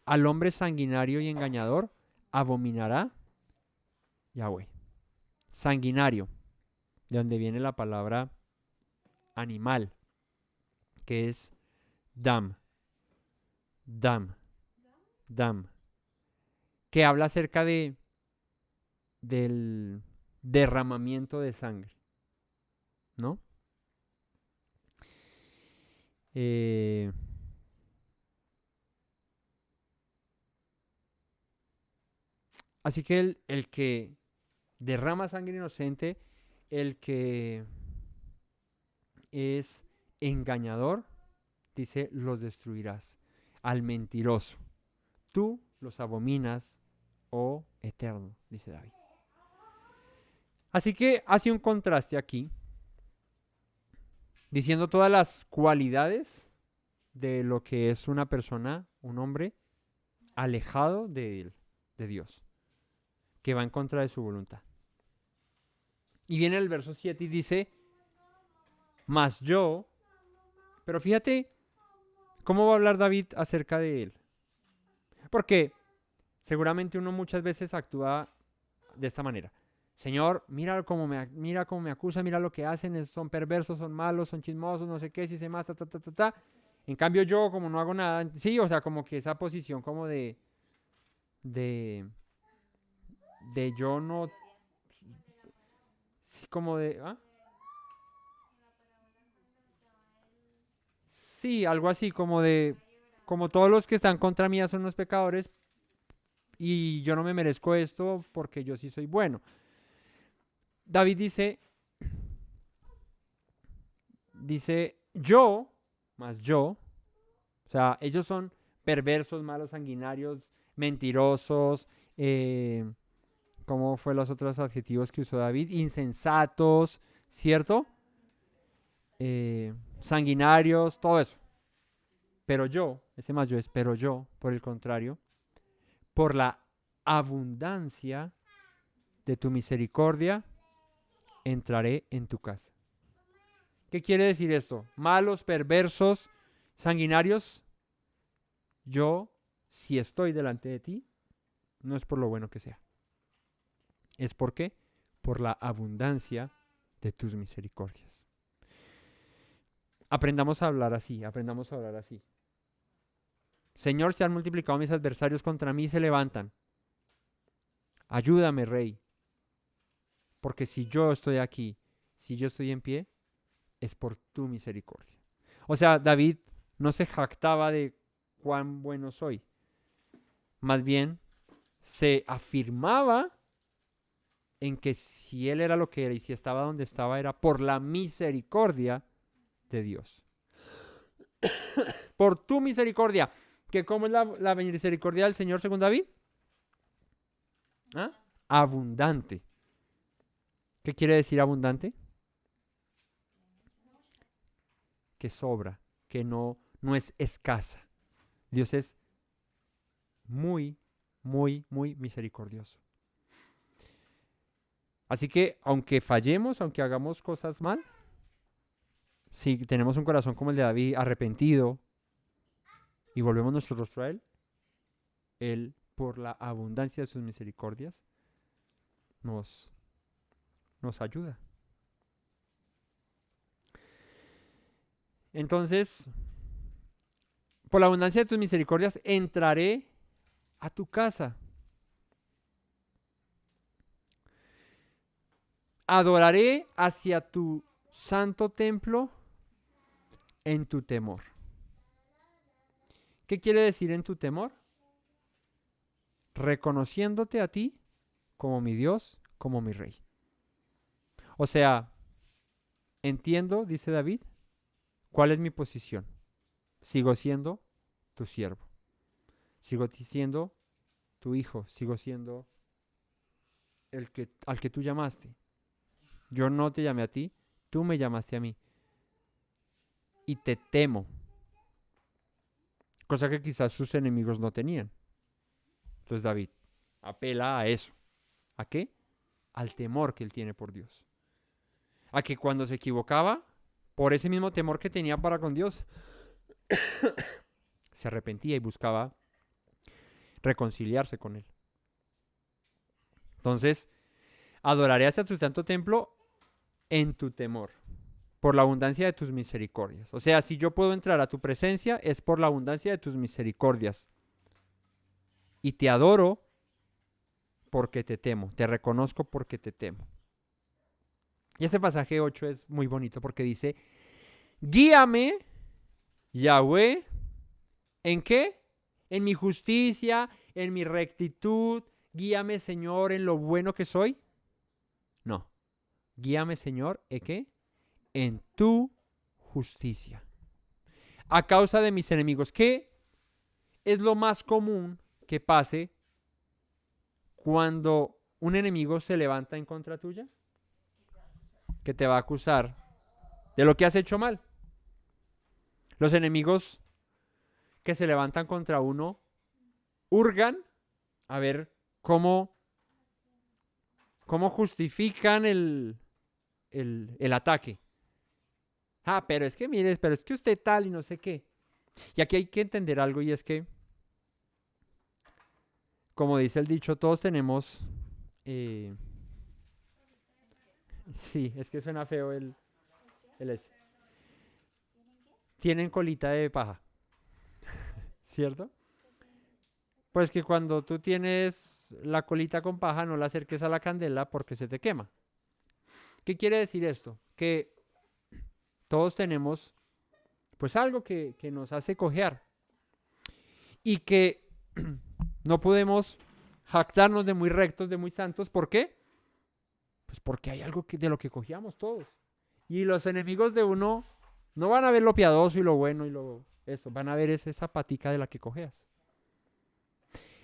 al hombre sanguinario y engañador, abominará Yahweh. Sanguinario, de donde viene la palabra animal, que es dam, dam, dam, que habla acerca del derramamiento de sangre, ¿no? Eh, así que el que derrama sangre inocente, el que es engañador, dice, los destruirás. Al mentiroso, tú los abominas, oh eterno, dice David. Así que hace un contraste aquí, diciendo todas las cualidades de lo que es una persona, un hombre, alejado de Dios, que va en contra de su voluntad. Y viene el verso 7 y dice, mas yo, pero fíjate cómo va a hablar David acerca de él. Porque seguramente uno muchas veces actúa de esta manera. Señor, mira cómo me acusa, mira lo que hacen, son perversos, son malos, son chismosos, no sé qué, si se mata, ta, ta, ta, ta. En cambio yo, como no hago nada, sí, o sea, como que esa posición como de yo no, sí, como de, ¿ah? Sí, algo así, como todos los que están contra mí son los pecadores y yo no me merezco esto porque yo sí soy bueno. David dice, yo, más yo, o sea, ellos son perversos, malos, sanguinarios, mentirosos, ¿cómo fue los otros adjetivos que usó David? Insensatos, ¿cierto? Sanguinarios, todo eso. Pero yo, ese más yo es, pero yo, por el contrario, por la abundancia de tu misericordia, entraré en tu casa. ¿Qué quiere decir esto? Malos, perversos, sanguinarios. Yo, si estoy delante de ti, no es por lo bueno que sea. ¿Es por qué? Por la abundancia de tus misericordias. Aprendamos a hablar así, aprendamos a hablar así. Señor, se han multiplicado mis adversarios contra mí y se levantan. Ayúdame, Rey. Porque si yo estoy aquí, si yo estoy en pie, es por tu misericordia. O sea, David no se jactaba de cuán bueno soy. Más bien, se afirmaba en que si él era lo que era y si estaba donde estaba, era por la misericordia de Dios. Por tu misericordia. ¿Que cómo es la misericordia del Señor según David? ¿Ah? Abundante. ¿Qué quiere decir abundante? Que sobra, que no es escasa. Dios es muy, muy, muy misericordioso. Así que aunque fallemos, aunque hagamos cosas mal, si tenemos un corazón como el de David, arrepentido, y volvemos nuestro rostro a Él, por la abundancia de sus misericordias, nos ayuda. Entonces, por la abundancia de tus misericordias, entraré a tu casa. Adoraré hacia tu santo templo en tu temor. ¿Qué quiere decir en tu temor? Reconociéndote a ti como mi Dios, como mi Rey. O sea, entiendo, dice David, cuál es mi posición. Sigo siendo tu siervo. Sigo siendo tu hijo, sigo siendo al que tú llamaste. Yo no te llamé a ti, tú me llamaste a mí. Y te temo. Cosa que quizás sus enemigos no tenían. Entonces David apela a eso. ¿A qué? Al temor que él tiene por Dios. A que cuando se equivocaba, por ese mismo temor que tenía para con Dios, se arrepentía y buscaba reconciliarse con él. Entonces, adoraré hacia tu santo templo en tu temor, por la abundancia de tus misericordias. O sea, si yo puedo entrar a tu presencia, es por la abundancia de tus misericordias. Y te adoro porque te temo, te reconozco porque te temo. Y este pasaje 8 es muy bonito porque dice, guíame, Yahweh, ¿en qué? En mi justicia, en mi rectitud. Guíame, Señor, en lo bueno que soy. No. Guíame, Señor, ¿en qué? En tu justicia. A causa de mis enemigos. ¿Qué es lo más común que pase cuando un enemigo se levanta en contra tuya? Que te va a acusar de lo que has hecho mal. Los enemigos que se levantan contra uno hurgan a ver cómo justifican el ataque. Ah, pero es que mire, pero es que usted tal y no sé qué. Y aquí hay que entender algo y es que, como dice el dicho, todos tenemos... sí, es que suena feo el este. Tienen colita de paja, ¿cierto? Pues que cuando tú tienes la colita con paja no la acerques a la candela porque se te quema. ¿Qué quiere decir esto? Que todos tenemos pues algo que nos hace cojear y que no podemos jactarnos de muy rectos, de muy santos. ¿Por qué? Pues porque hay algo de lo que cojeamos todos. Y los enemigos de uno no van a ver lo piadoso y lo bueno y esto, van a ver esa patica de la que cojeas.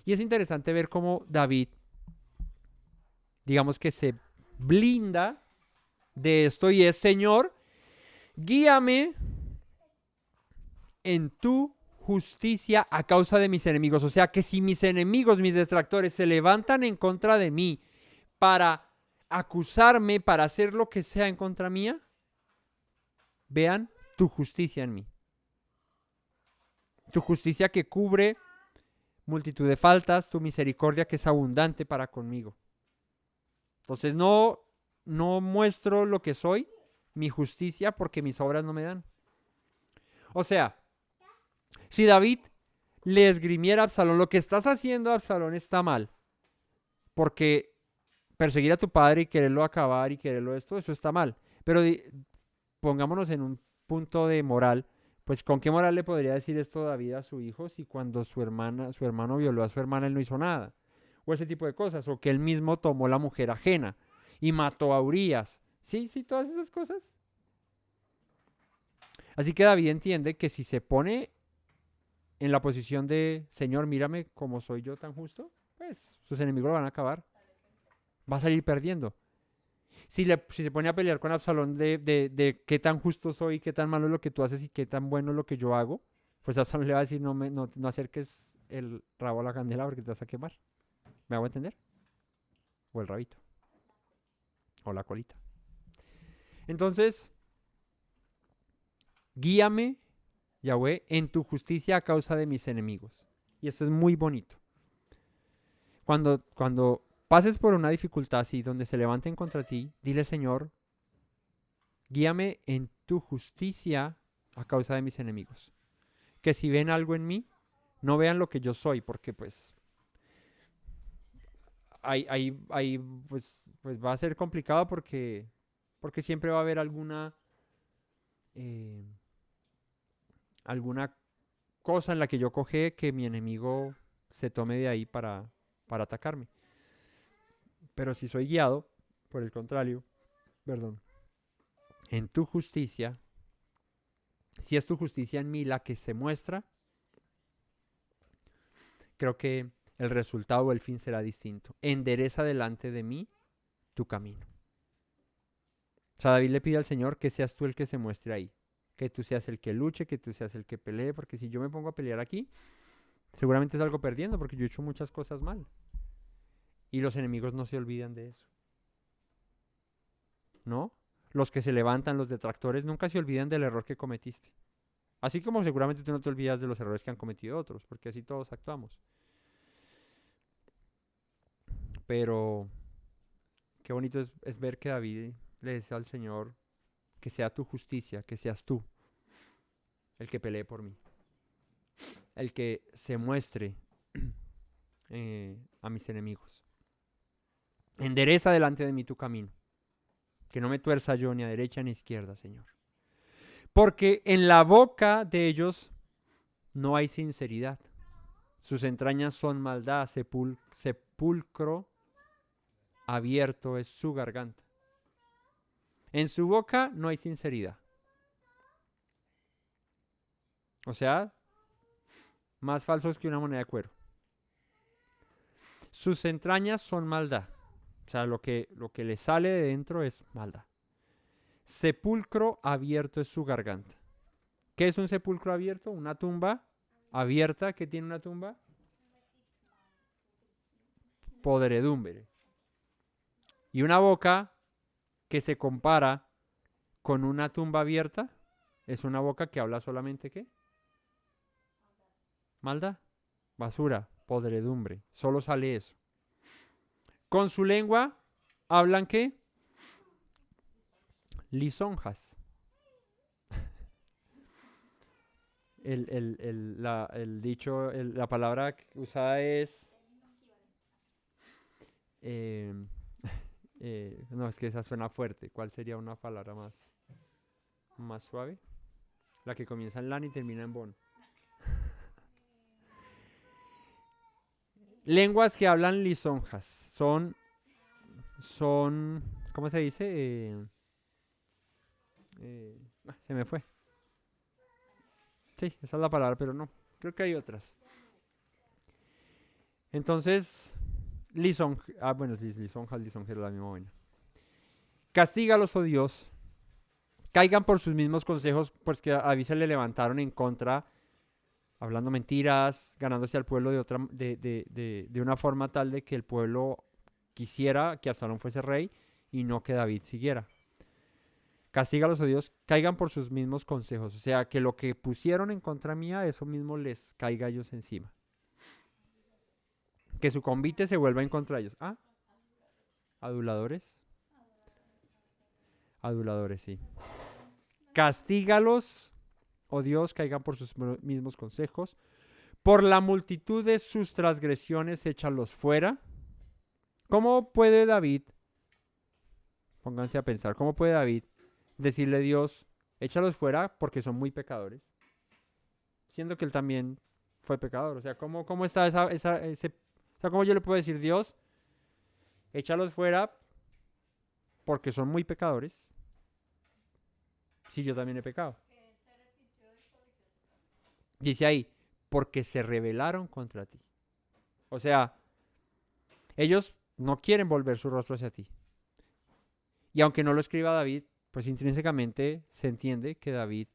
Y es interesante ver cómo David, digamos que se blinda de esto y es, Señor, guíame en tu justicia a causa de mis enemigos. O sea que si mis enemigos, mis detractores, se levantan en contra de mí para acusarme, para hacer lo que sea en contra mía, vean tu justicia en mí. Tu justicia que cubre multitud de faltas, tu misericordia que es abundante para conmigo. Entonces no muestro lo que soy, mi justicia, porque mis obras no me dan. O sea, si David le esgrimiera a Absalón, lo que estás haciendo, Absalón, está mal. Porque perseguir a tu padre y quererlo acabar y quererlo esto, eso está mal. Pero pongámonos en un punto de moral. Pues ¿con qué moral le podría decir esto David a su hijo si cuando su hermano violó a su hermana él no hizo nada? O ese tipo de cosas. O que él mismo tomó la mujer ajena y mató a Urías. Sí, todas esas cosas. Así que David entiende que si se pone en la posición de Señor, mírame como soy yo tan justo, pues sus enemigos lo van a acabar. Va a salir perdiendo. Si se pone a pelear con Absalón de qué tan justo soy, qué tan malo es lo que tú haces y qué tan bueno es lo que yo hago, pues Absalón le va a decir, no acerques el rabo a la candela porque te vas a quemar. ¿Me hago entender? O el rabito. O la colita. Entonces, guíame, Yahweh, en tu justicia a causa de mis enemigos. Y esto es muy bonito. Cuando pases por una dificultad así, donde se levanten contra ti, dile, Señor, guíame en tu justicia a causa de mis enemigos. Que si ven algo en mí, no vean lo que yo soy, porque pues ahí pues va a ser complicado porque siempre va a haber alguna cosa en la que yo coge que mi enemigo se tome de ahí para atacarme. Pero si soy guiado, por el contrario, en tu justicia, si es tu justicia en mí la que se muestra, creo que el resultado o el fin será distinto. Endereza delante de mí tu camino. O sea, David le pide al Señor que seas tú el que se muestre ahí. Que tú seas el que luche, que tú seas el que pelee, porque si yo me pongo a pelear aquí, seguramente salgo perdiendo porque yo he hecho muchas cosas mal. Y los enemigos no se olvidan de eso. ¿No? Los que se levantan, los detractores, nunca se olvidan del error que cometiste. Así como seguramente tú no te olvidas de los errores que han cometido otros, porque así todos actuamos. Pero qué bonito es ver que David le dice al Señor que sea tu justicia, que seas tú el que pelee por mí. El que se muestre a mis enemigos. Endereza delante de mí tu camino. Que no me tuerza yo ni a derecha ni a izquierda, Señor. Porque en la boca de ellos no hay sinceridad. Sus entrañas son maldad, sepulcro abierto es su garganta. En su boca no hay sinceridad. O sea, más falsos que una moneda de cuero. Sus entrañas son maldad. O sea, lo que le sale de dentro es maldad. Sepulcro abierto es su garganta. ¿Qué es un sepulcro abierto? Una tumba abierta. ¿Qué tiene una tumba? Podredumbre. Y una boca que se compara con una tumba abierta es una boca que habla solamente ¿qué? Maldad, basura, podredumbre. Solo sale eso. Con su lengua hablan ¿qué? Lisonjas. El dicho, la palabra usada es... no, es que esa suena fuerte. ¿Cuál sería una palabra más suave? La que comienza en lan y termina en bon. Lenguas que hablan lisonjas. Son, ¿cómo se dice? Se me fue. Sí, esa es la palabra, pero no. Creo que hay otras. Entonces, bueno, sí, lisonjas es la misma vaina. Castígalos, oh Dios. Caigan por sus mismos consejos, pues que a David se le levantaron en contra, hablando mentiras, ganándose al pueblo de una forma tal de que el pueblo quisiera que Absalón fuese rey y no que David siguiera. Castígalos, oh Dios, caigan por sus mismos consejos. O sea, que lo que pusieron en contra mía, eso mismo les caiga a ellos encima. Que su convite se vuelva en contra de ellos. ¿Ah? ¿Aduladores? Aduladores, sí. Castígalos, oh Dios, caigan por sus mismos consejos. Por la multitud de sus transgresiones, échalos fuera. ¿Cómo puede David, pónganse a pensar, cómo puede David decirle a Dios, échalos fuera porque son muy pecadores? Siendo que él también fue pecador. O sea, ¿cómo está cómo yo le puedo decir, Dios, échalos fuera porque son muy pecadores? Si yo también he pecado. Dice ahí, porque se rebelaron contra ti. O sea, ellos no quieren volver su rostro hacia ti. Y aunque no lo escriba David, pues intrínsecamente se entiende que David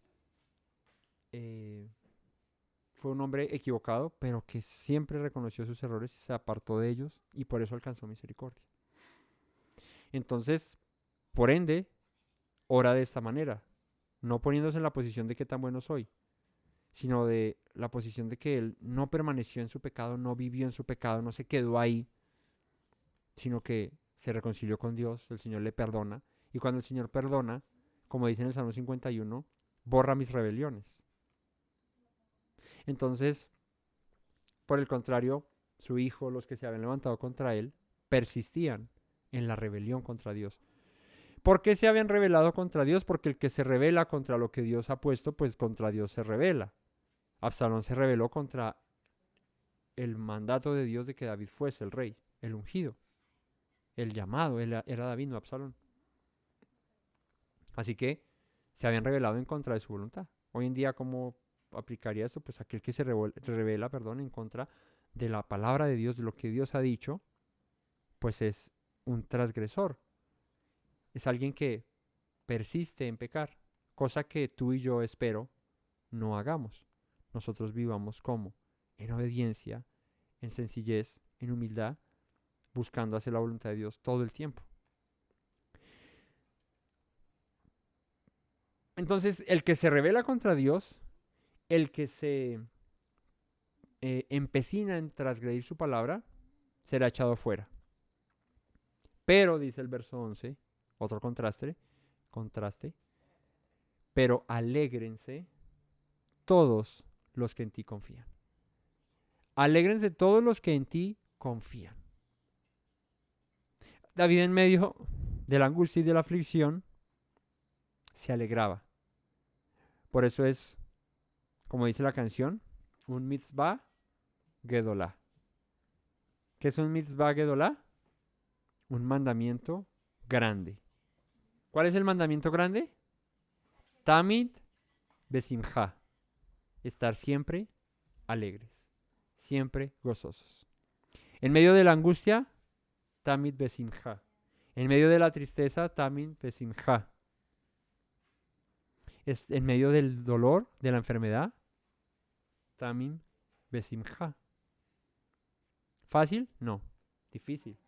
fue un hombre equivocado, pero que siempre reconoció sus errores, se apartó de ellos y por eso alcanzó misericordia. Entonces, por ende, ora de esta manera, no poniéndose en la posición de qué tan bueno soy, sino de la posición de que él no permaneció en su pecado, no vivió en su pecado, no se quedó ahí, sino que se reconcilió con Dios, el Señor le perdona, y cuando el Señor perdona, como dice en el Salmo 51, borra mis rebeliones. Entonces, por el contrario, su hijo, los que se habían levantado contra él, persistían en la rebelión contra Dios. ¿Por qué se habían rebelado contra Dios? Porque el que se rebela contra lo que Dios ha puesto, pues contra Dios se rebela. Absalón se rebeló contra el mandato de Dios de que David fuese el rey, el ungido, el llamado, era David, no Absalón. Así que se habían rebelado en contra de su voluntad. Hoy en día, ¿cómo aplicaría esto? Pues aquel que se revela, en contra de la palabra de Dios, de lo que Dios ha dicho, pues es un transgresor. Es alguien que persiste en pecar, cosa que tú y yo espero no hagamos. Nosotros vivamos como en obediencia, en sencillez, en humildad, buscando hacer la voluntad de Dios todo el tiempo. Entonces, el que se rebela contra Dios, el que se empecina en transgredir su palabra, será echado fuera. Pero, dice el verso 11, otro contraste, pero alégrense todos los que en ti confían. Alégrense todos los que en ti confían. David, en medio de la angustia y de la aflicción, se alegraba. Por eso es, como dice la canción, un mitzvah gedolá. ¿Qué es un mitzvah gedolá? Un mandamiento grande. ¿Cuál es el mandamiento grande? Tamid besimcha. Estar siempre alegres, siempre gozosos. En medio de la angustia, tamid besimcha. En medio de la tristeza, tamid besimcha. En medio del dolor, de la enfermedad, tamid besimcha. ¿Fácil? No, difícil.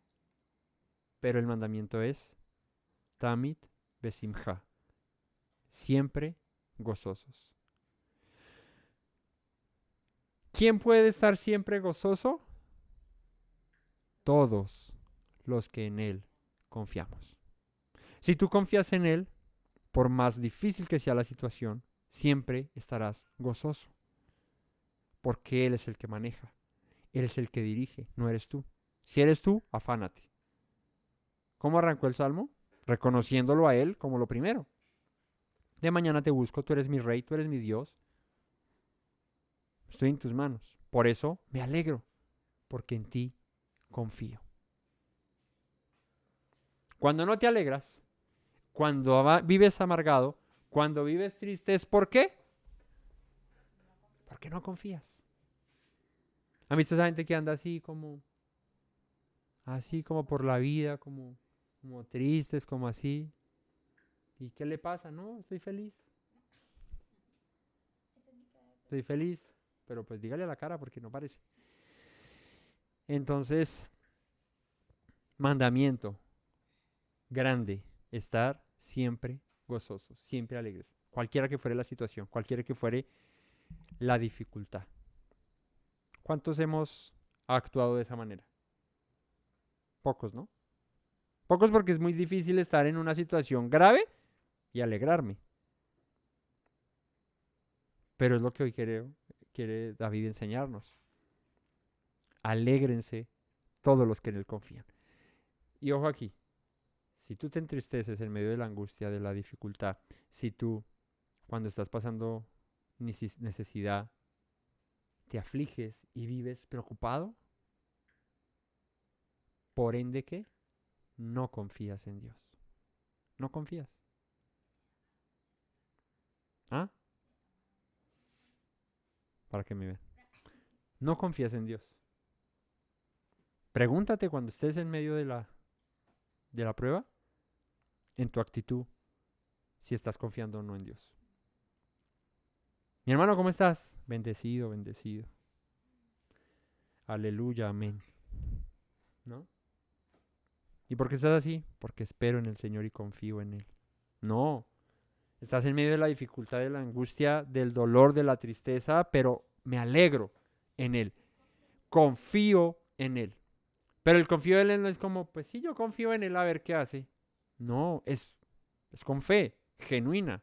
Pero el mandamiento es tamid besimcha. Siempre gozosos. ¿Quién puede estar siempre gozoso? Todos los que en Él confiamos. Si tú confías en Él, por más difícil que sea la situación, siempre estarás gozoso. Porque Él es el que maneja. Él es el que dirige, no eres tú. Si eres tú, afánate. ¿Cómo arrancó el Salmo? Reconociéndolo a Él como lo primero. De mañana te busco, tú eres mi rey, tú eres mi Dios. Estoy en tus manos. Por eso me alegro, porque en ti confío. Cuando no te alegras, cuando vives amargado, cuando vives triste, ¿es por qué? Porque no confías. ¿Han visto esa gente que anda así como por la vida, como tristes, como así? ¿Y qué le pasa? No, estoy feliz. Estoy feliz. Pero pues dígale a la cara porque no parece. Entonces, mandamiento grande, estar siempre gozosos, siempre alegres. Cualquiera que fuere la situación, cualquiera que fuere la dificultad. ¿Cuántos hemos actuado de esa manera? Pocos, ¿no? Pocos porque es muy difícil estar en una situación grave y alegrarme. Pero es lo que hoy quiere David enseñarnos. Alégrense todos los que en Él confían. Y ojo aquí, si tú te entristeces en medio de la angustia, de la dificultad, si tú cuando estás pasando necesidad, te afliges y vives preocupado, por ende que no confías en Dios. No confías. ¿Ah? Para que me vean. No confías en Dios. Pregúntate cuando estés en medio de la prueba, en tu actitud, si estás confiando o no en Dios. Mi hermano, ¿cómo estás? Bendecido, bendecido. Aleluya, amén. ¿No? ¿Y por qué estás así? Porque espero en el Señor y confío en Él. No. Estás en medio de la dificultad, de la angustia, del dolor, de la tristeza, pero me alegro en Él. Confío en Él. Pero el confío en Él no es como, pues sí, yo confío en Él a ver qué hace. No, es con fe, genuina.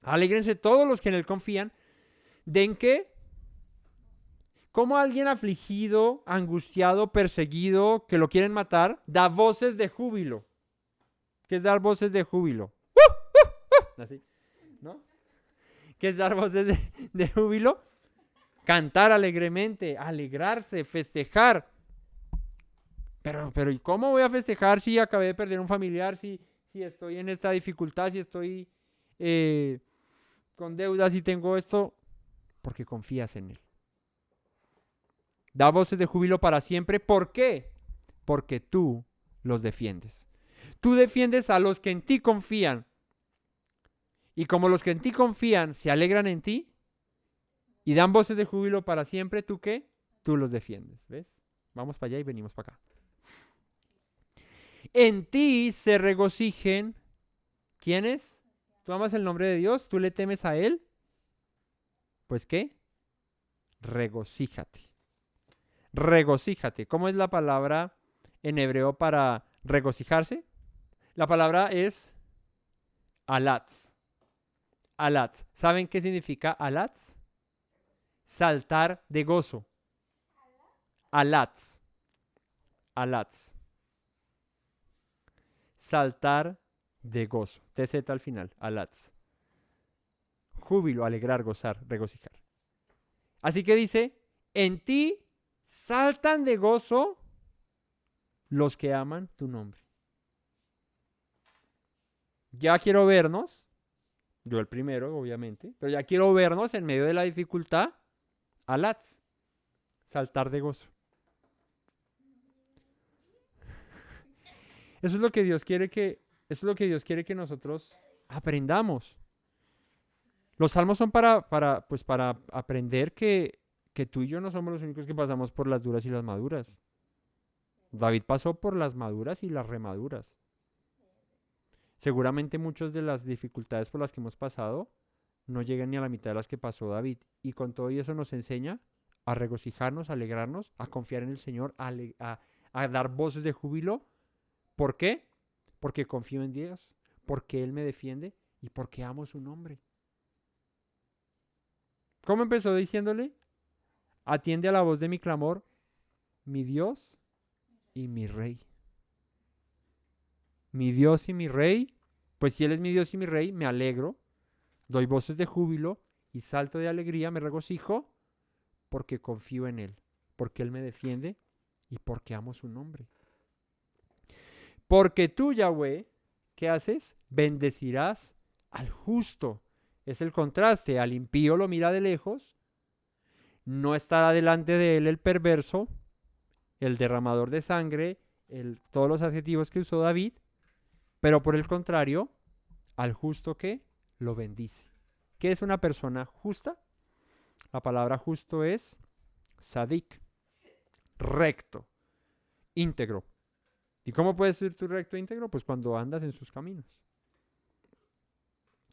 Alégrense todos los que en Él confían. ¿De en qué? Como alguien afligido, angustiado, perseguido, que lo quieren matar, da voces de júbilo. ¿Qué es dar voces de júbilo? Así, ¿no? ¿Qué es dar voces de júbilo? Cantar alegremente, alegrarse, festejar. Pero ¿y cómo voy a festejar si acabé de perder un familiar, si estoy en esta dificultad, si estoy con deudas, si tengo esto? Porque confías en Él. Da voces de júbilo para siempre. ¿Por qué? Porque tú los defiendes. Tú defiendes a los que en ti confían. Y como los que en ti confían se alegran en ti y dan voces de júbilo para siempre, ¿tú qué? Tú los defiendes. ¿Ves? Vamos para allá y venimos para acá. En ti se regocijen. ¿Quiénes? ¿Tú amas el nombre de Dios? ¿Tú le temes a Él? Pues ¿qué? Regocíjate. Regocíjate. ¿Cómo es la palabra en hebreo para regocijarse? La palabra es alatz. Alatz. ¿Saben qué significa alatz? Saltar de gozo. Alatz. Alatz. Saltar de gozo. TZ al final. Alatz. Júbilo, alegrar, gozar, regocijar. Así que dice, en ti saltan de gozo los que aman tu nombre. Ya quiero vernos, yo el primero, obviamente, pero ya quiero vernos en medio de la dificultad, alatz, saltar de gozo. Eso es lo que Dios quiere que nosotros aprendamos. Los salmos son para aprender que tú y yo no somos los únicos que pasamos por las duras y las maduras. David pasó por las maduras y las remaduras. Seguramente muchas de las dificultades por las que hemos pasado no llegan ni a la mitad de las que pasó David. Y con todo eso nos enseña a regocijarnos, a alegrarnos, a confiar en el Señor, a dar voces de júbilo. ¿Por qué? Porque confío en Dios, porque Él me defiende y porque amo su nombre. ¿Cómo empezó diciéndole? Atiende a la voz de mi clamor, mi Dios y mi Rey. Mi Dios y mi Rey, pues si Él es mi Dios y mi Rey, me alegro, doy voces de júbilo y salto de alegría, me regocijo, porque confío en Él, porque Él me defiende y porque amo su nombre. Porque tú, Yahweh, ¿qué haces? Bendecirás al justo. Es el contraste, al impío lo mira de lejos, no estará delante de él el perverso, el derramador de sangre, todos los adjetivos que usó David, pero por el contrario, al justo que lo bendice. ¿Qué es una persona justa? La palabra justo es sadik, recto, íntegro. ¿Y cómo puedes ser tú recto e íntegro? Pues cuando andas en sus caminos.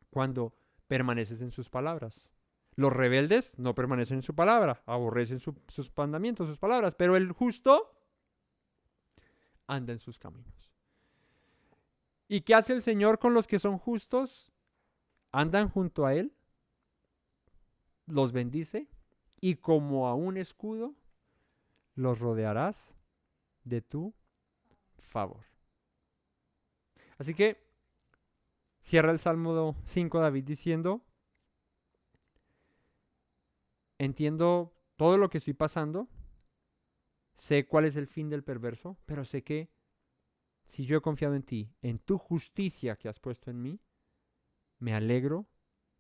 Cuando permaneces en sus palabras. Los rebeldes no permanecen en su palabra, aborrecen sus mandamientos, sus palabras, pero el justo anda en sus caminos. ¿Y qué hace el Señor con los que son justos? Andan junto a Él, los bendice y como a un escudo los rodearás de tu favor. Así que cierra el Salmo 5 David diciendo, entiendo todo lo que estoy pasando, sé cuál es el fin del perverso, pero sé que si yo he confiado en ti, en tu justicia que has puesto en mí, me alegro,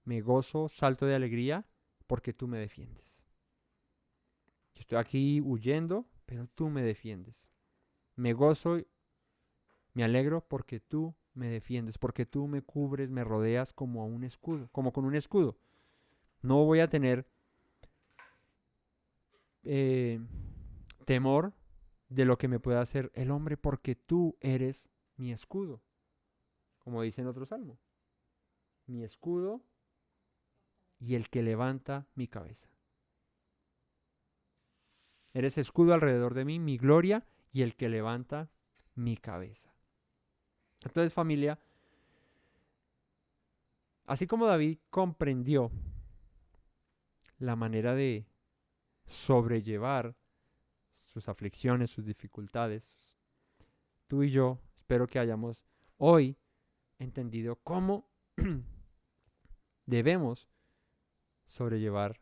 me gozo, salto de alegría, porque tú me defiendes. Yo estoy aquí huyendo, pero tú me defiendes. Me gozo, me alegro porque tú me defiendes, porque tú me cubres, me rodeas como a un escudo, como con un escudo. No voy a tener temor de lo que me pueda hacer el hombre, porque tú eres mi escudo. Como dice en otro salmo. Mi escudo y el que levanta mi cabeza. Eres escudo alrededor de mí, mi gloria y el que levanta mi cabeza. Entonces, familia, así como David comprendió la manera de sobrellevar sus aflicciones, sus dificultades, tú y yo espero que hayamos hoy entendido cómo debemos sobrellevar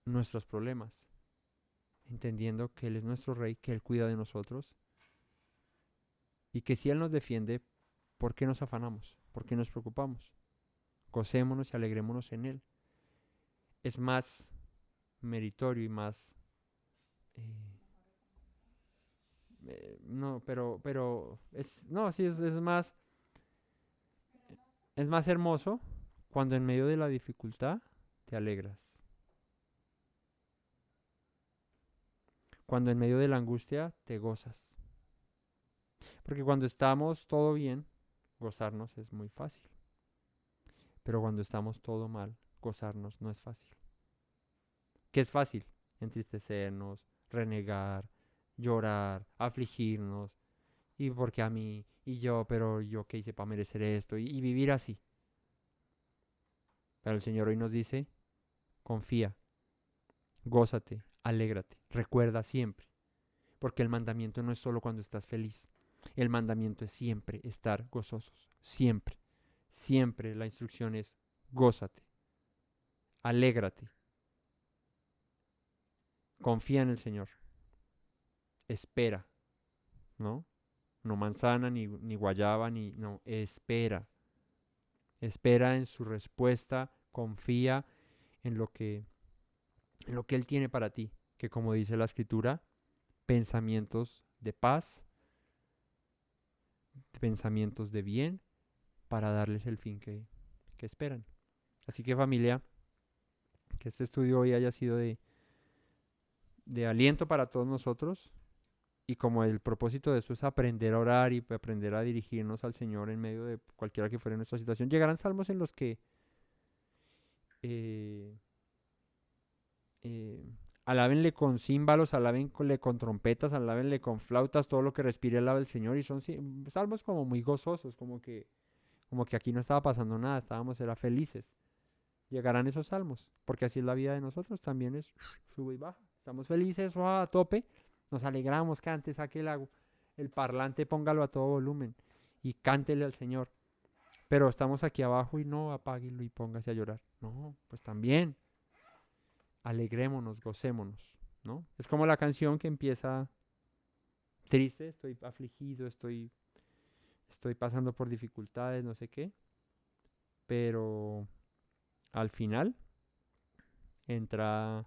nuestros problemas, entendiendo que Él es nuestro Rey, que Él cuida de nosotros y que si Él nos defiende, ¿por qué nos afanamos? ¿Por qué nos preocupamos? Gocémonos y alegrémonos en Él. Es más meritorio y más no, pero no, sí, es más hermoso cuando en medio de la dificultad te alegras. Cuando en medio de la angustia te gozas. Porque cuando estamos todo bien, gozarnos es muy fácil. Pero cuando estamos todo mal, gozarnos no es fácil. ¿Qué es fácil? Entristecernos, renegar, llorar, afligirnos. Y porque a mí, y yo, pero yo qué hice para merecer esto, y vivir así. Pero el Señor hoy nos dice, confía, gózate, alégrate, recuerda siempre. Porque el mandamiento no es solo cuando estás feliz. El mandamiento es siempre estar gozosos. Siempre. Siempre la instrucción es gózate. Alégrate. Confía en el Señor. Espera. ¿No? No manzana, ni guayaba, no. Espera. Espera en su respuesta. Confía en lo que Él tiene para ti. Que como dice la Escritura, pensamientos de paz, pensamientos de bien, para darles el fin que esperan. Así que familia, que este estudio hoy haya sido de aliento para todos nosotros, y como el propósito de esto es aprender a orar y aprender a dirigirnos al Señor en medio de cualquiera que fuera nuestra situación, llegarán salmos en los que alábenle con címbalos, alábenle con trompetas, alábenle con flautas, todo lo que respire alabe al Señor, y son salmos como muy gozosos, como que aquí no estaba pasando nada, era felices. Llegarán esos salmos, porque así es la vida de nosotros, también es sube y baja. Estamos felices, a tope, nos alegramos, cante, saque el parlante, póngalo a todo volumen y cántele al Señor. Pero estamos aquí abajo y no, apáguelo y póngase a llorar. No, pues también alegrémonos, gocémonos, ¿no? Es como la canción que empieza triste, estoy afligido, estoy pasando por dificultades, no sé qué, pero al final entra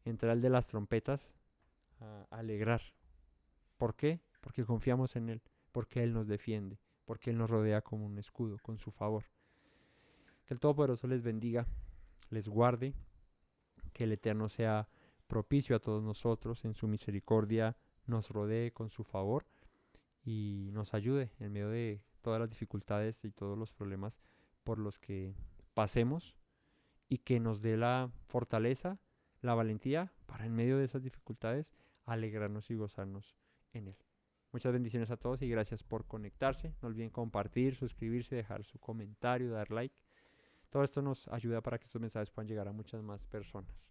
el de las trompetas a alegrar. ¿Por qué? Porque confiamos en Él, porque Él nos defiende, porque Él nos rodea como un escudo, con su favor. Que el Todopoderoso les bendiga, les guarde, que el Eterno sea propicio a todos nosotros, en su misericordia nos rodee con su favor y nos ayude en medio de todas las dificultades y todos los problemas por los que pasemos, y que nos dé la fortaleza, la valentía para en medio de esas dificultades alegrarnos y gozarnos en Él. Muchas bendiciones a todos y gracias por conectarse. No olviden compartir, suscribirse, dejar su comentario, dar like. Todo esto nos ayuda para que estos mensajes puedan llegar a muchas más personas.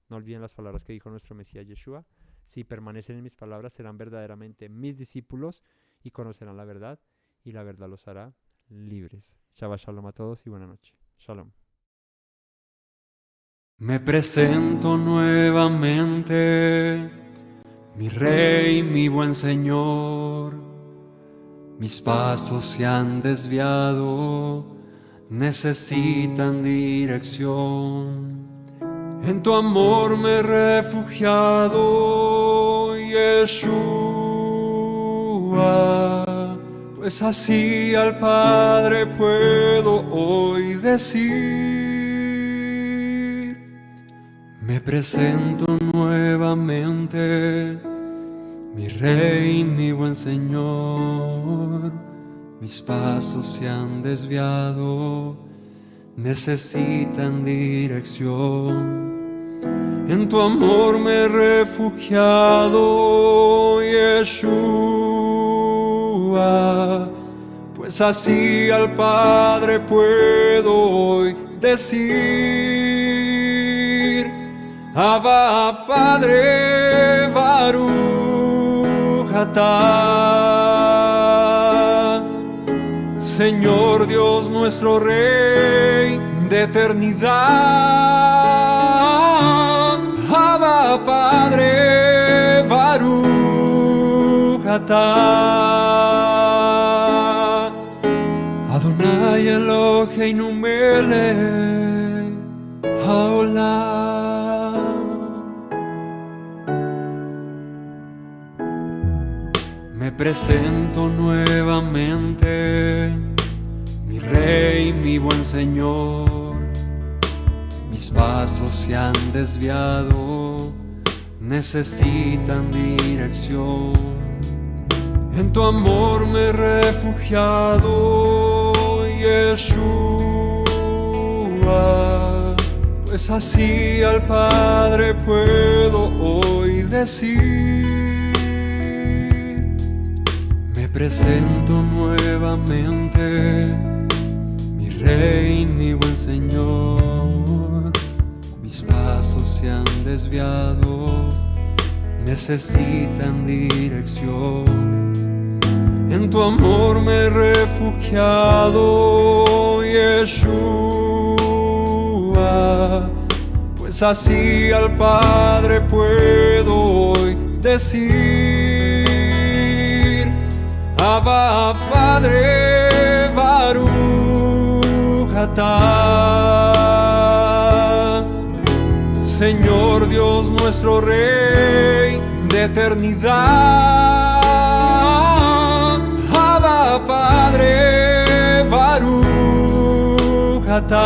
No olviden las palabras que dijo nuestro Mesías Yeshua: si permanecen en mis palabras, serán verdaderamente mis discípulos y conocerán la verdad, y la verdad los hará libres. Shabbat Shalom a todos y buena noche. Shalom. Me presento nuevamente, mi Rey, mi buen Señor. Mis pasos se han desviado, necesitan dirección. En tu amor me he refugiado, Yeshua, pues así al Padre puedo hoy decir. Me presento nuevamente, mi Rey, mi buen Señor. Mis pasos se han desviado, necesitan dirección. En tu amor me he refugiado, Yeshua, pues así al Padre puedo hoy decir: Abba, Padre, Baruch atah. Señor Dios nuestro Rey de eternidad. Abba, Padre, Baruch atah. Adonai Eloheinu melech haolam. presento nuevamente, mi Rey, mi buen Señor. Mis pasos se han desviado, necesitan dirección. En tu amor me he refugiado, Yeshua, pues así al Padre puedo hoy decir: me presento nuevamente, mi Rey, mi buen Señor. Mis pasos se han desviado, necesitan dirección. En tu amor me he refugiado, Yeshua, pues así al Padre puedo hoy decir: Abba, Padre, Baruch atah. Señor Dios nuestro Rey de eternidad, Abba, Padre, Baruch atah.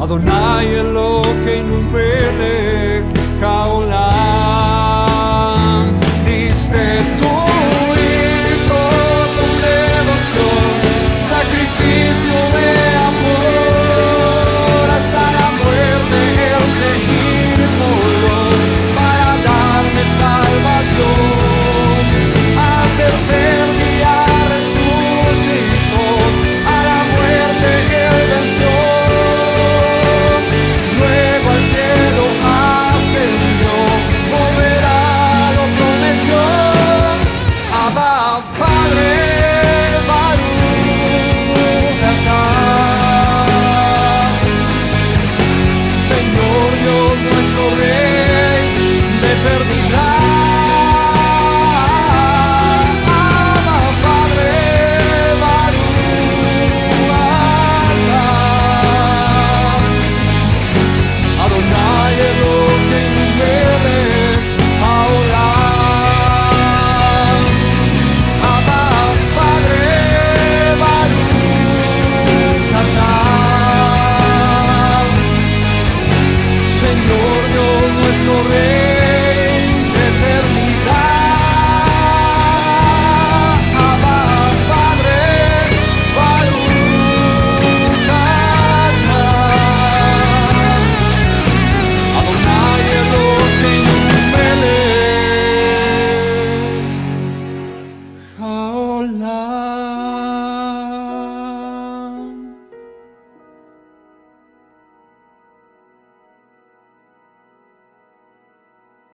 Adonai Eloheinu melech haolam, diste tú